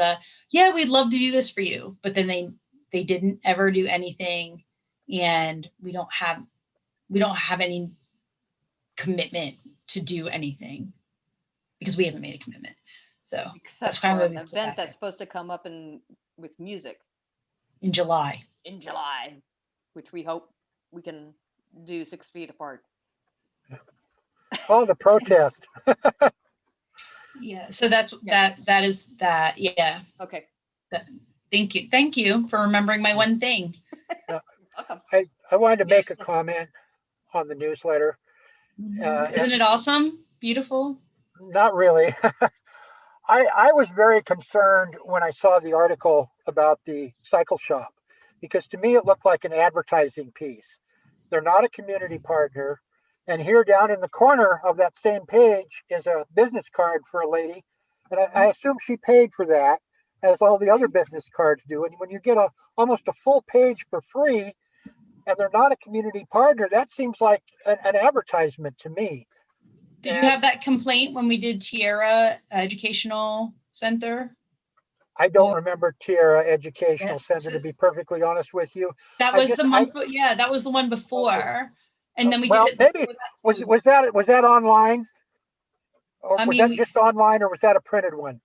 S6: we'd love to do this for you. But then they didn't ever do anything, and we don't have any commitment to do anything because we haven't made a commitment. So
S5: Except
S6: that's kind
S5: for
S6: of
S5: an event that's supposed to come up with music
S6: in July.
S5: Which we hope we can do 6 feet apart.
S3: Oh, the protest.
S6: Yeah. So that is that. Yeah.
S5: Okay.
S6: Thank you for remembering my one thing.
S5: Welcome.
S3: I wanted to make a comment on the newsletter.
S6: Isn't it awesome? Beautiful?
S3: Not really. I was very concerned when I saw the article about the cycle shop, because to me it looked like an advertising piece. They're not a community partner. And here down in the corner of that same page is a business card for a lady. And I assume she paid for that, as all the other business cards do. And when you get almost a full page for free and they're not a community partner, that seems like an advertisement to me.
S6: Did you have that complaint when we did Tierra Educational Center?
S3: I don't remember Tierra Educational Center, to be perfectly honest with you.
S6: That was that was the one before. And then we did it.
S3: Maybe was that online? Or was that just online, or was that a printed one?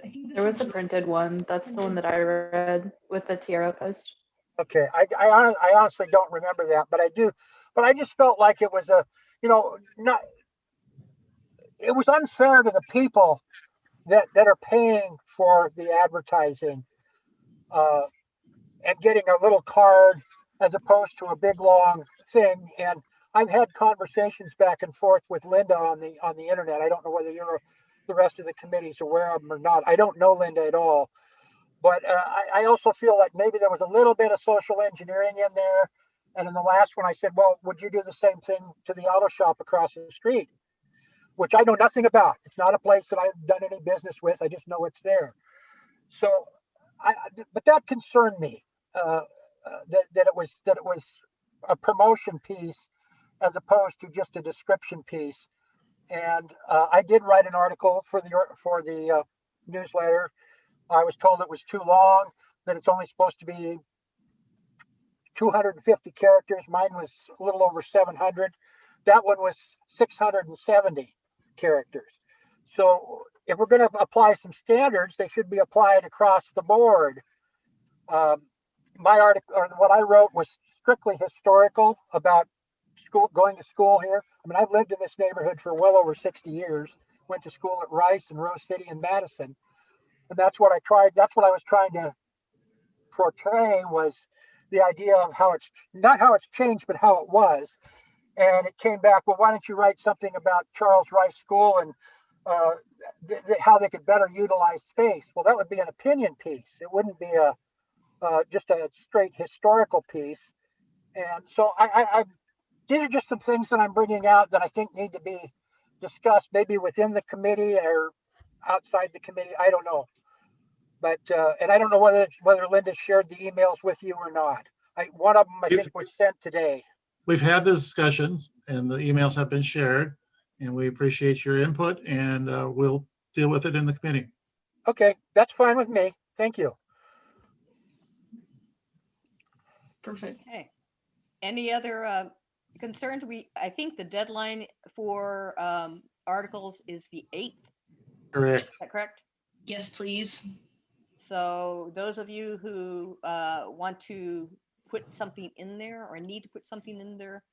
S6: I think
S7: There was a printed one. That's the one that I read with the Tierra post.
S3: Okay, I honestly don't remember that, but I do. But I just felt like it was it was unfair to the people that are paying for the advertising and getting a little card as opposed to a big long thing. And I've had conversations back and forth with Linda on the internet. I don't know whether the rest of the committee's aware of them or not. I don't know Linda at all, but I also feel like maybe there was a little bit of social engineering in there. And in the last one, I said, well, would you do the same thing to the auto shop across the street? Which I know nothing about. It's not a place that I've done any business with. I just know it's there. So, but that concerned me that it was a promotion piece as opposed to just a description piece. And I did write an article for the newsletter. I was told it was too long, that it's only supposed to be 250 characters. Mine was a little over 700. That one was 670 characters. So if we're going to apply some standards, they should be applied across the board. My article, or what I wrote, was strictly historical about going to school here. I mean, I've lived in this neighborhood for well over 60 years. Went to school at Rice and Rose City and Madison, and that's what I tried. That's what I was trying to portray, was the idea of how it's not how it's changed, but how it was. And it came back, well, why don't you write something about Charles Rice School and how they could better utilize space? Well, that would be an opinion piece. It wouldn't be just a straight historical piece. And so these are just some things that I'm bringing out that I think need to be discussed, maybe within the committee or outside the committee. I don't know. But and I don't know whether Linda shared the emails with you or not. One of them I think was sent today.
S4: We've had the discussions and the emails have been shared, and we appreciate your input, and we'll deal with it in the committee.
S3: Okay, that's fine with me. Thank you.
S6: Perfect.
S5: Okay. Any other concerns? I think the deadline for articles is the 8th.
S4: Correct.
S5: Is that correct?
S6: Yes, please.
S5: So those of you who want to put something in there or need to put something in there,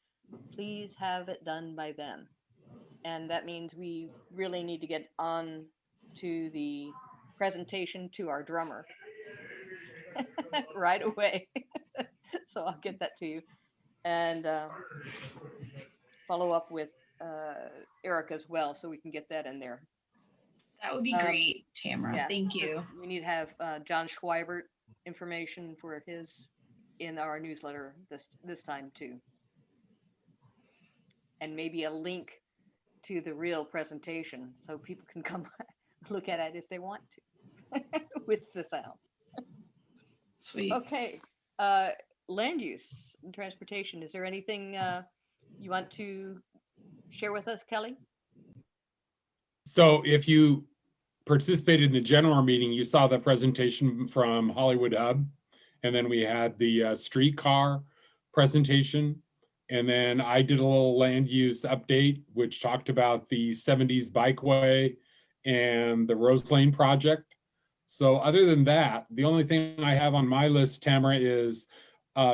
S5: please have it done by then. And that means we really need to get on to the presentation to our drummer right away. So I'll get that to you and follow up with Eric as well, so we can get that in there.
S6: That would be great, Tamara.
S5: Yeah.
S6: Thank you.
S5: We need to have John Schweibert information for his in our newsletter this time too, and maybe a link to the real presentation so people can come look at it if they want to with the sound.
S6: Sweet.
S5: Okay, land use and transportation. Is there anything you want to share with us, Kelly?
S1: So if you participated in the general meeting, you saw the presentation from Hollywood Hub, and then we had the streetcar presentation. And then I did a little land use update, which talked about the 70s bikeway and the Rose Lane project. So other than that, the only thing I have on my list, Tamara, is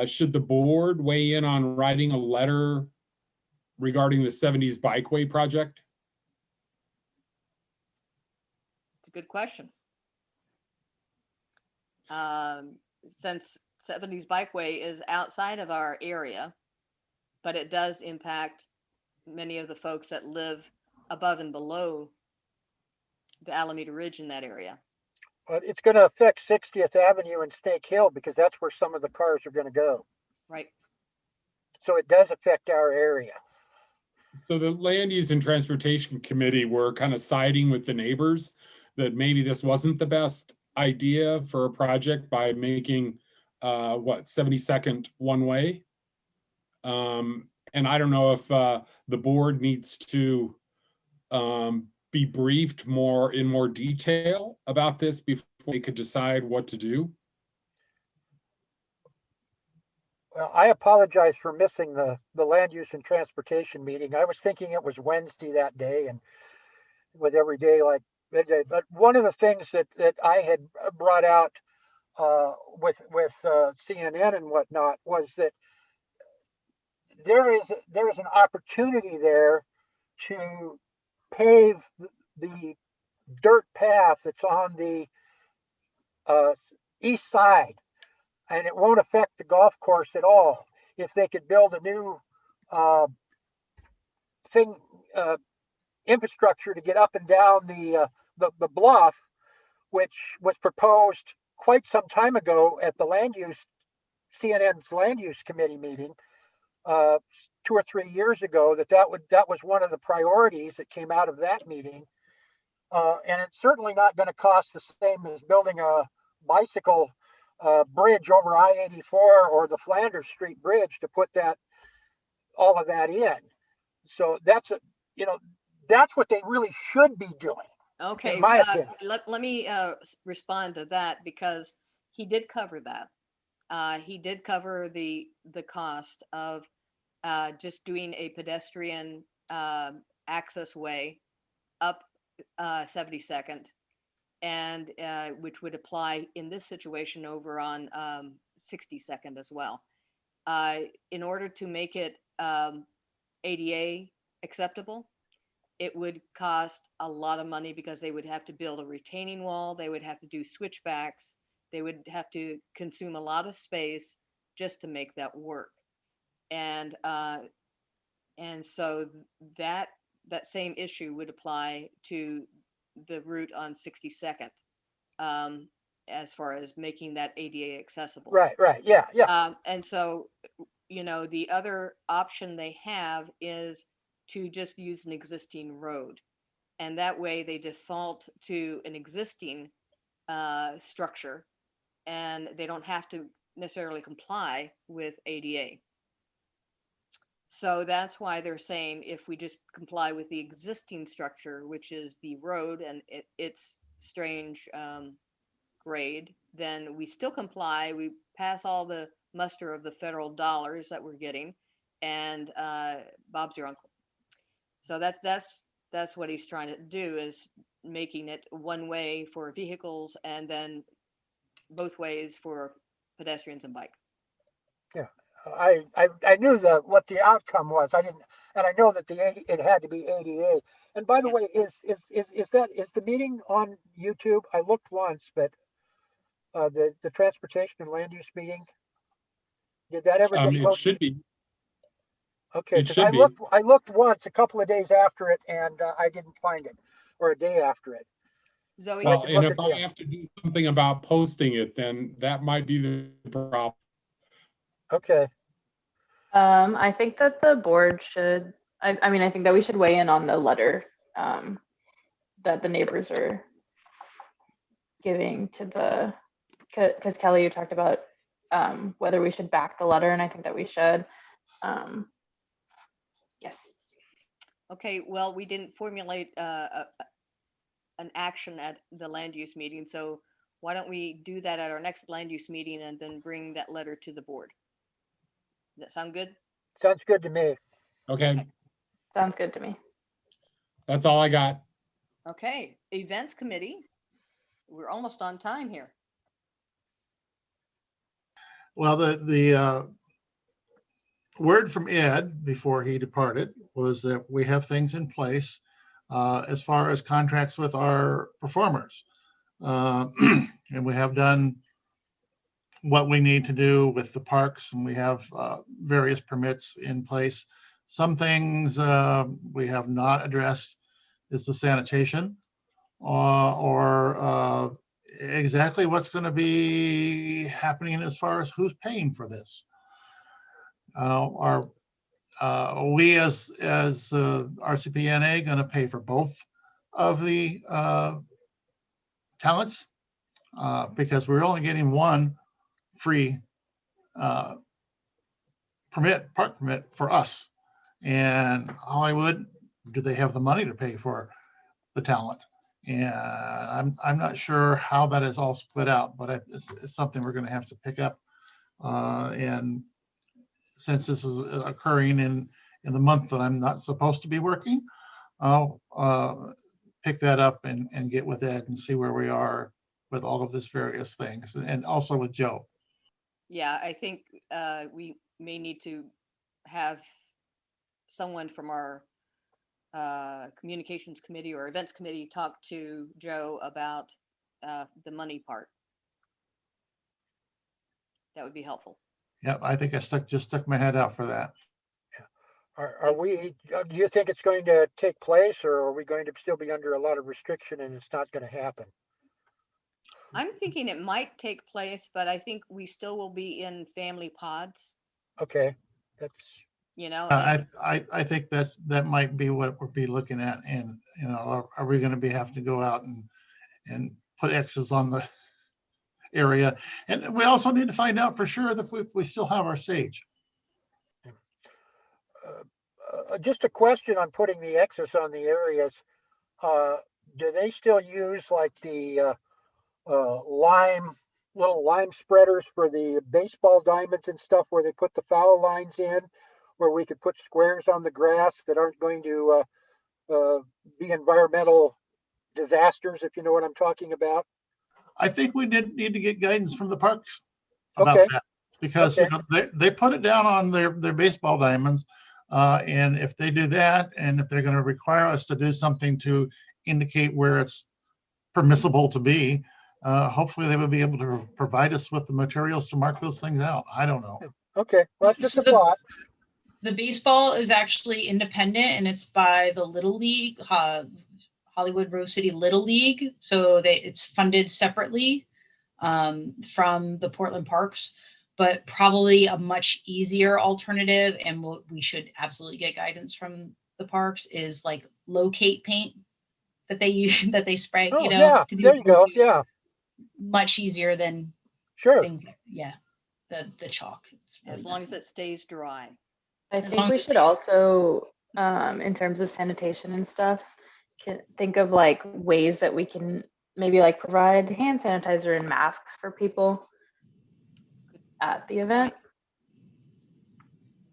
S1: should the board weigh in on writing a letter regarding the 70s bikeway project?
S5: It's a good question. Since 70s bikeway is outside of our area, but it does impact many of the folks that live above and below the Alameda Ridge in that area.
S3: But it's going to affect 60th Avenue and Snake Hill because that's where some of the cars are going to go.
S5: Right.
S3: So it does affect our area.
S1: So the Land Use and Transportation Committee were kind of siding with the neighbors that maybe this wasn't the best idea for a project by making 72nd one way. And I don't know if the board needs to be briefed in more detail about this before they could decide what to do.
S3: Well, I apologize for missing the land use and transportation meeting. I was thinking it was Wednesday that day, and with every day like that day. But one of the things that I had brought out with CNN and whatnot was that there is an opportunity there to pave the dirt path that's on the east side, and it won't affect the golf course at all. If they could build a new uh, thing, infrastructure to get up and down the bluff, which was proposed quite some time ago at the CNN's land use committee meeting, 2 or 3 years ago, that was one of the priorities that came out of that meeting. And it's certainly not going to cost the same as building a bicycle bridge over I-84 or the Flanders Street Bridge to put all of that in. So that's what they really should be doing.
S5: Okay,
S3: in my opinion.
S5: let me respond to that, because he did cover that. He did cover the cost of just doing a pedestrian access way up 72nd, and which would apply in this situation over on 62nd as well. In order to make it ADA acceptable, it would cost a lot of money, because they would have to build a retaining wall, they would have to do switchbacks, they would have to consume a lot of space just to make that work. And so that same issue would apply to the route on 62nd, as far as making that ADA accessible.
S3: Right, yeah.
S5: And so, the other option they have is to just use an existing road. And that way they default to an existing structure, and they don't have to necessarily comply with ADA. So that's why they're saying if we just comply with the existing structure, which is the road and its strange grade, then we still comply. We pass all the muster of the federal dollars that we're getting, and Bob's your uncle. So that's what he's trying to do, is making it one way for vehicles and then both ways for pedestrians and bike.
S3: Yeah. I knew what the outcome was. I didn't, and I know that it had to be ADA. And by the way, is the meeting on YouTube? I looked once, but the transportation and land use meeting, did that ever get
S1: It
S3: posted?
S1: should be.
S3: Okay,
S1: It
S3: because
S1: should be.
S3: I looked once a couple of days after it, and I didn't find it, or a day after it.
S5: Zoe,
S1: Well, and if I have to do something about posting it, then that might be the problem.
S3: Okay.
S7: I think that the board should, I mean, I think that we should weigh in on the letter that the neighbors are giving to because Kelly, you talked about whether we should back the letter, and I think that we should. Yes.
S5: Okay, well, we didn't formulate an action at the land use meeting, so why don't we do that at our next land use meeting and then bring that letter to the board? Does that sound good?
S3: Sounds good to me.
S1: Okay,
S7: Sounds good to me.
S1: that's all I got.
S5: Okay, events committee. We're almost on time here.
S4: Well, the word from Ed before he departed was that we have things in place as far as contracts with our performers. And we have done what we need to do with the parks, and we have various permits in place. Some things we have not addressed is the sanitation or exactly what's going to be happening as far as who's paying for this. Are we as RCPNA going to pay for both of the talents? Because we're only getting one free park permit for us. And Hollywood, do they have the money to pay for the talent? And I'm not sure how that is all split out, but it's something we're going to have to pick up. And since this is occurring in the month that I'm not supposed to be working, I'll pick that up and get with Ed and see where we are with all of this various things, and also with Joe.
S5: Yeah, I think we may need to have someone from our communications committee or events committee talk to Joe about the money part. That would be helpful.
S4: Yep, I think I just stuck my head out for that.
S3: Are we, do you think it's going to take place, or are we going to still be under a lot of restriction and it's not going to happen?
S5: I'm thinking it might take place, but I think we still will be in family pods,
S3: Okay, that's,
S5: you know,
S4: I think that might be what we'll be looking at. And, you know, are we going to have to go out and put X's on the area? And we also need to find out for sure that we still have our sage.
S3: just a question on putting the X's on the areas. Do they still use like the little lime spreaders for the baseball diamonds and stuff where they put the foul lines in, where we could put squares on the grass that aren't going to be environmental disasters, if you know what I'm talking about?
S4: I think we need to get guidance from the parks about
S3: Okay,
S4: that, because you
S3: okay.
S4: know, they put it down on their baseball diamonds. And if they do that, and if they're going to require us to do something to indicate where it's permissible to be, hopefully they will be able to provide us with the materials to mark those things out. I don't know.
S3: Okay, well, that's just
S6: So
S3: a thought.
S6: the baseball is actually independent, and it's by the Little League, Hollywood Rose City Little League. So it's funded separately from the Portland Parks, but probably a much easier alternative, and we should absolutely get guidance from the parks, is like locate paint that they use, that they spray,
S3: Oh,
S6: you know,
S3: yeah,
S6: to do
S3: there you go.
S6: locate.
S3: Yeah,
S6: Much easier than
S3: sure.
S6: things. Yeah, the chalk. It's really
S5: as long
S6: messy.
S5: as it stays dry.
S7: I
S6: As
S7: think
S6: long
S7: we
S6: as it
S7: should
S6: stays-
S7: also, in terms of sanitation and stuff, can think of like ways that we can maybe like provide hand sanitizer and masks for people at the event.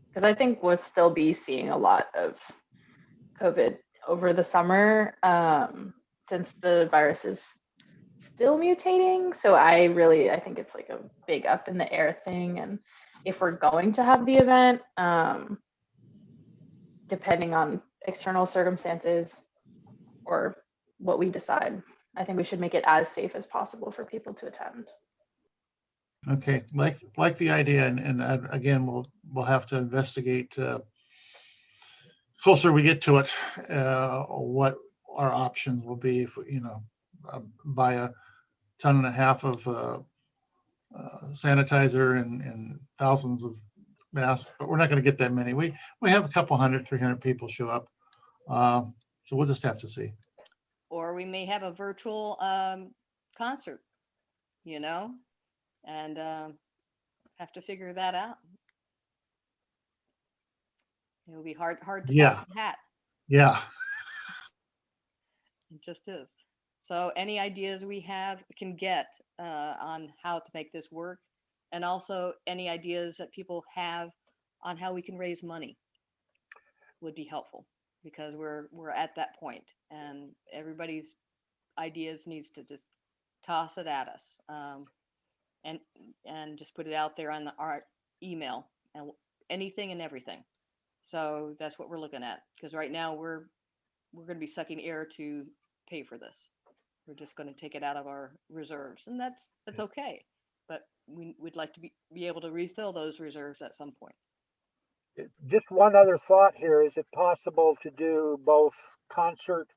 S7: Because I think we'll still be seeing a lot of COVID over the summer, since the virus is still mutating. So I think it's like a big up in the air thing. And if we're going to have the event, depending on external circumstances or what we decide, I think we should make it as safe as possible for people to attend.
S4: Okay, like the idea, and again, we'll have to investigate closer we get to it, what our options will be if we, buy a ton and a half of sanitizer and thousands of masks, but we're not going to get that many. We have a couple 300 people show up, so we'll just have to see.
S5: Or we may have a virtual concert, you know, and have to figure that out. It'll be hard to
S4: Yeah.
S5: pass the hat.
S4: Yeah.
S5: It just is. So any ideas we can get on how to make this work, and also any ideas that people have on how we can raise money would be helpful, because we're at that point, and everybody's ideas needs to just toss it at us, and just put it out there on our email, and anything and everything. So that's what we're looking at, because right now we're going to be sucking air to pay for this. We're just going to take it out of our reserves, and that's okay. But we would like to be able to refill those reserves at some point.
S3: Just one other thought here. Is it possible to do both concert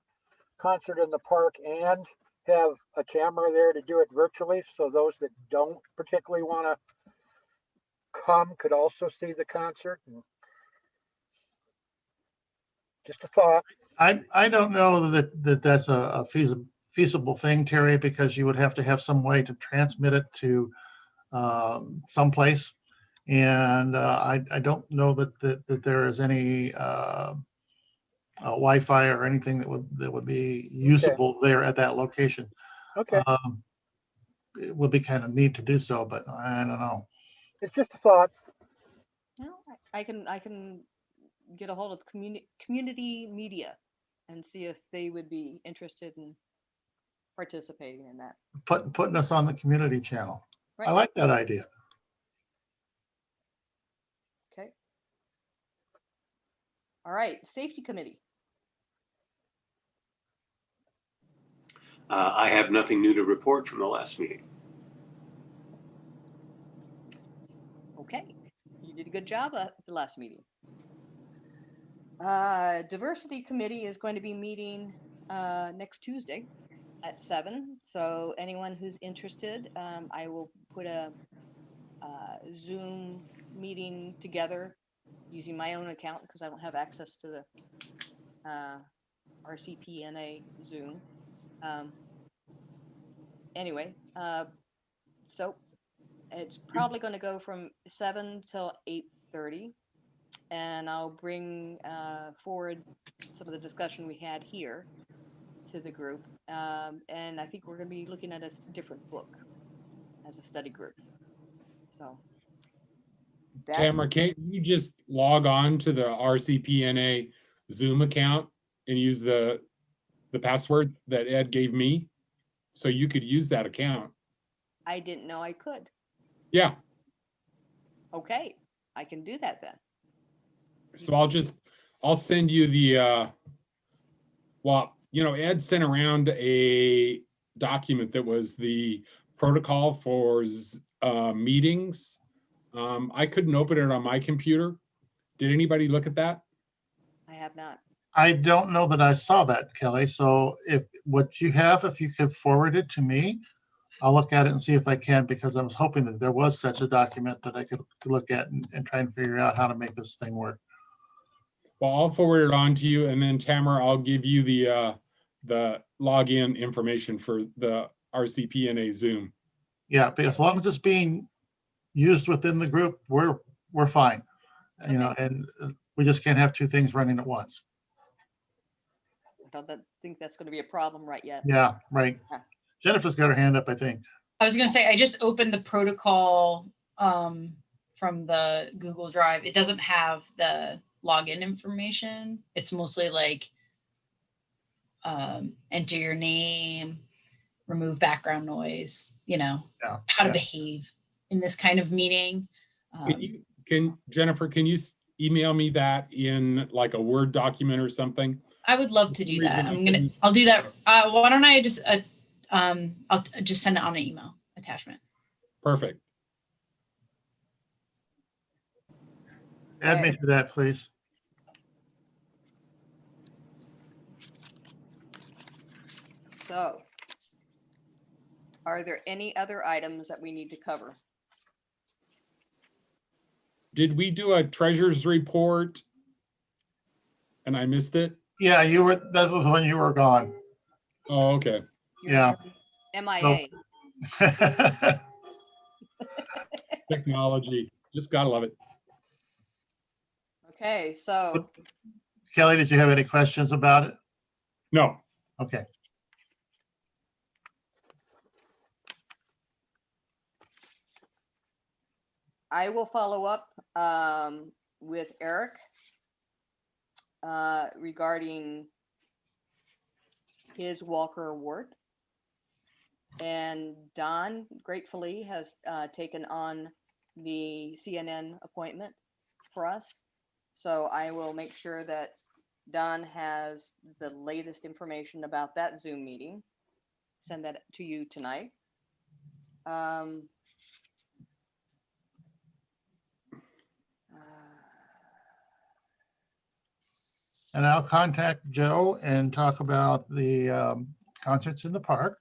S3: in the park and have a camera there to do it virtually, so those that don't particularly want to come could also see the concert? And just a thought.
S4: I don't know that's a feasible thing, Terry, because you would have to have some way to transmit it to someplace, and I don't know that there is any Wi-Fi or anything that would be usable there at that location.
S3: Okay,
S4: It would be kind of neat to do so, but I don't know.
S3: it's just a thought.
S5: No, I can get a hold of community media and see if they would be interested in participating in that.
S4: Putting us on the community channel.
S5: Right.
S4: I like that idea.
S5: Okay. All right, safety committee.
S8: I have nothing new to report from the last meeting.
S5: Okay, you did a good job at the last meeting. Diversity Committee is going to be meeting next Tuesday at 7. So anyone who's interested, I will put a Zoom meeting together using my own account because I don't have access to the RCPNA Zoom. Anyway, so it's probably going to go from 7 till 8:30, and I'll bring forward some of the discussion we had here to the group, and I think we're going to be looking at a different book as a study group. So that's
S1: Tamara, can't you just log on to the RCPNA Zoom account and use the password that Ed gave me? So you could use that account.
S5: I didn't know I could.
S1: Yeah.
S5: Okay, I can do that then.
S1: So I'll send you the, well, you know, Ed sent around a document that was the protocol for meetings. I couldn't open it on my computer. Did anybody look at that?
S5: I have not.
S4: I don't know that I saw that, Kelly. So if what you have, if you could forward it to me, I'll look at it and see if I can, because I was hoping that there was such a document that I could look at and try and figure out how to make this thing work.
S1: Well, I'll forward it on to you, and then Tamara, I'll give you the login information for the RCPNA Zoom.
S4: Yeah, but as long as it's being used within the group, we're fine. You know, and we just can't have two things running at once.
S5: I don't think that's going to be a problem right yet.
S4: Yeah, right. Jennifer's got her hand up, I think.
S6: I was going to say, I just opened the protocol from the Google Drive. It doesn't have the login information. It's mostly like enter your name, remove background noise, you know, how to behave in this kind of meeting.
S1: Jennifer, can you email me that in like a Word document or something?
S6: I would love to do that. I'll do that. Why don't I just, I'll just send it on an email attachment.
S1: Perfect.
S4: Add me to that, please.
S5: So, are there any other items that we need to cover?
S1: Did we do a treasurer's report and I missed it?
S4: Yeah, that was when you were gone.
S1: Oh, okay.
S4: Yeah.
S5: MIA.
S4: So,
S1: Technology, just gotta love it.
S5: Okay, so
S4: Kelly, did you have any questions about it?
S1: No.
S4: Okay.
S5: I will follow up with Eric regarding his Walker Award. And Don gratefully has taken on the CNN appointment for us. So I will make sure that Don has the latest information about that Zoom meeting. Send that to you tonight.
S4: And I'll contact Joe and talk about the concerts in the park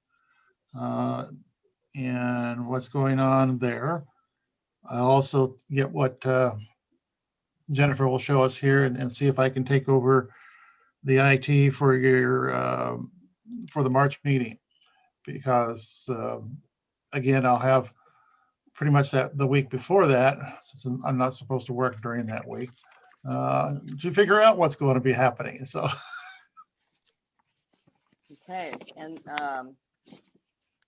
S4: and what's going on there. I'll also get what Jennifer will show us here and see if I can take over the IT for your for the March meeting, because again, I'll have pretty much the week before that, since I'm not supposed to work during that week, to figure out what's going to be happening. So
S5: okay, and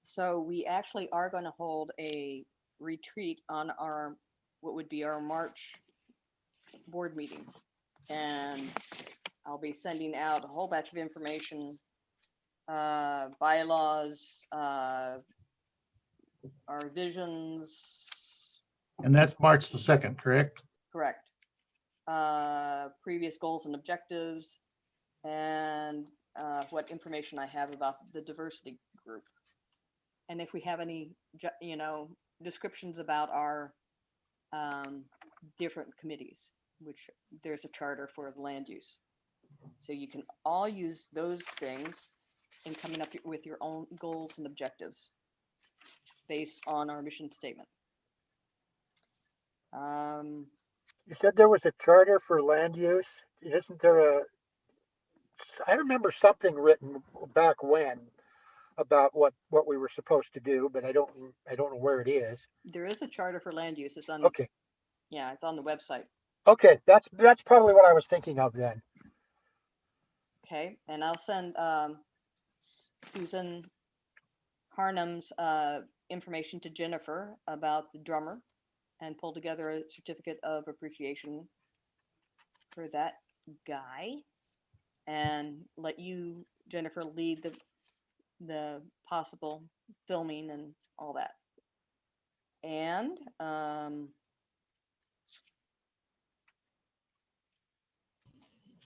S5: so we actually are going to hold a retreat on our what would be our March board meeting, and I'll be sending out a whole batch of information, bylaws, our visions.
S4: And that's March the 2nd, correct?
S5: Correct. Previous goals and objectives, and what information I have about the diversity group. And if we have any, descriptions about our different committees, which there's a charter for the land use. So you can all use those things in coming up with your own goals and objectives based on our mission statement.
S3: You said there was a charter for land use. Isn't there I remember something written back when about what we were supposed to do, but I don't know where it is.
S5: There is a charter for land use. It's on.
S3: Okay.
S5: Yeah, it's on the website.
S3: Okay, that's probably what I was thinking of then.
S5: Okay, and I'll send Susan Harnum's information to Jennifer about the drummer and pull together a certificate of appreciation for that guy, and let you, Jennifer, lead the possible filming and all that. And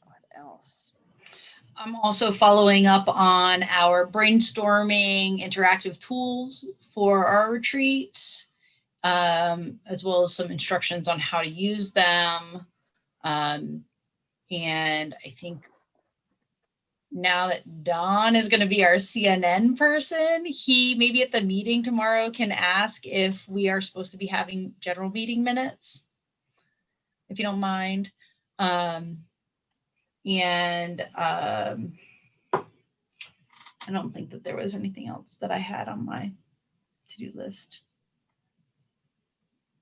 S5: what else?
S6: I'm also following up on our brainstorming interactive tools for our retreat, as well as some instructions on how to use them. And I think now that Don is going to be our CNN person, he maybe at the meeting tomorrow can ask if we are supposed to be having general meeting minutes, if you don't mind. I don't think that there was anything else that I had on my to-do list.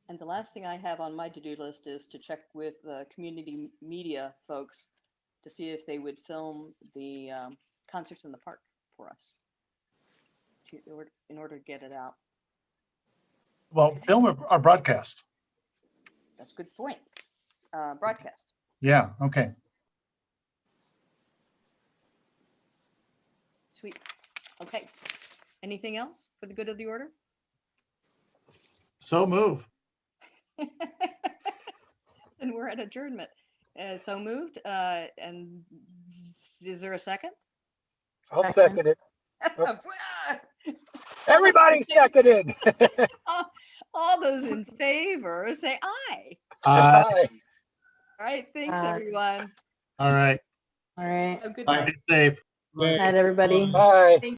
S5: And the last thing I have on my to-do list is to check with the community media folks to see if they would film the concerts in the park for us in order to get it out.
S4: Well, film or broadcast?
S5: That's a good point. Broadcast.
S4: Yeah, okay.
S5: Sweet. Okay. Anything else for the good of the order?
S4: So move.
S5: And we're at adjournment. So moved. And is there a second?
S3: I'll second it. Everybody seconded.
S5: All those in favor say aye.
S3: Aye.
S5: All right. Thanks,
S7: Aye.
S5: everyone.
S4: All right.
S7: All right.
S5: Have a good
S4: Bye.
S5: night.
S4: Be safe.
S7: Good night, everybody.
S3: Bye.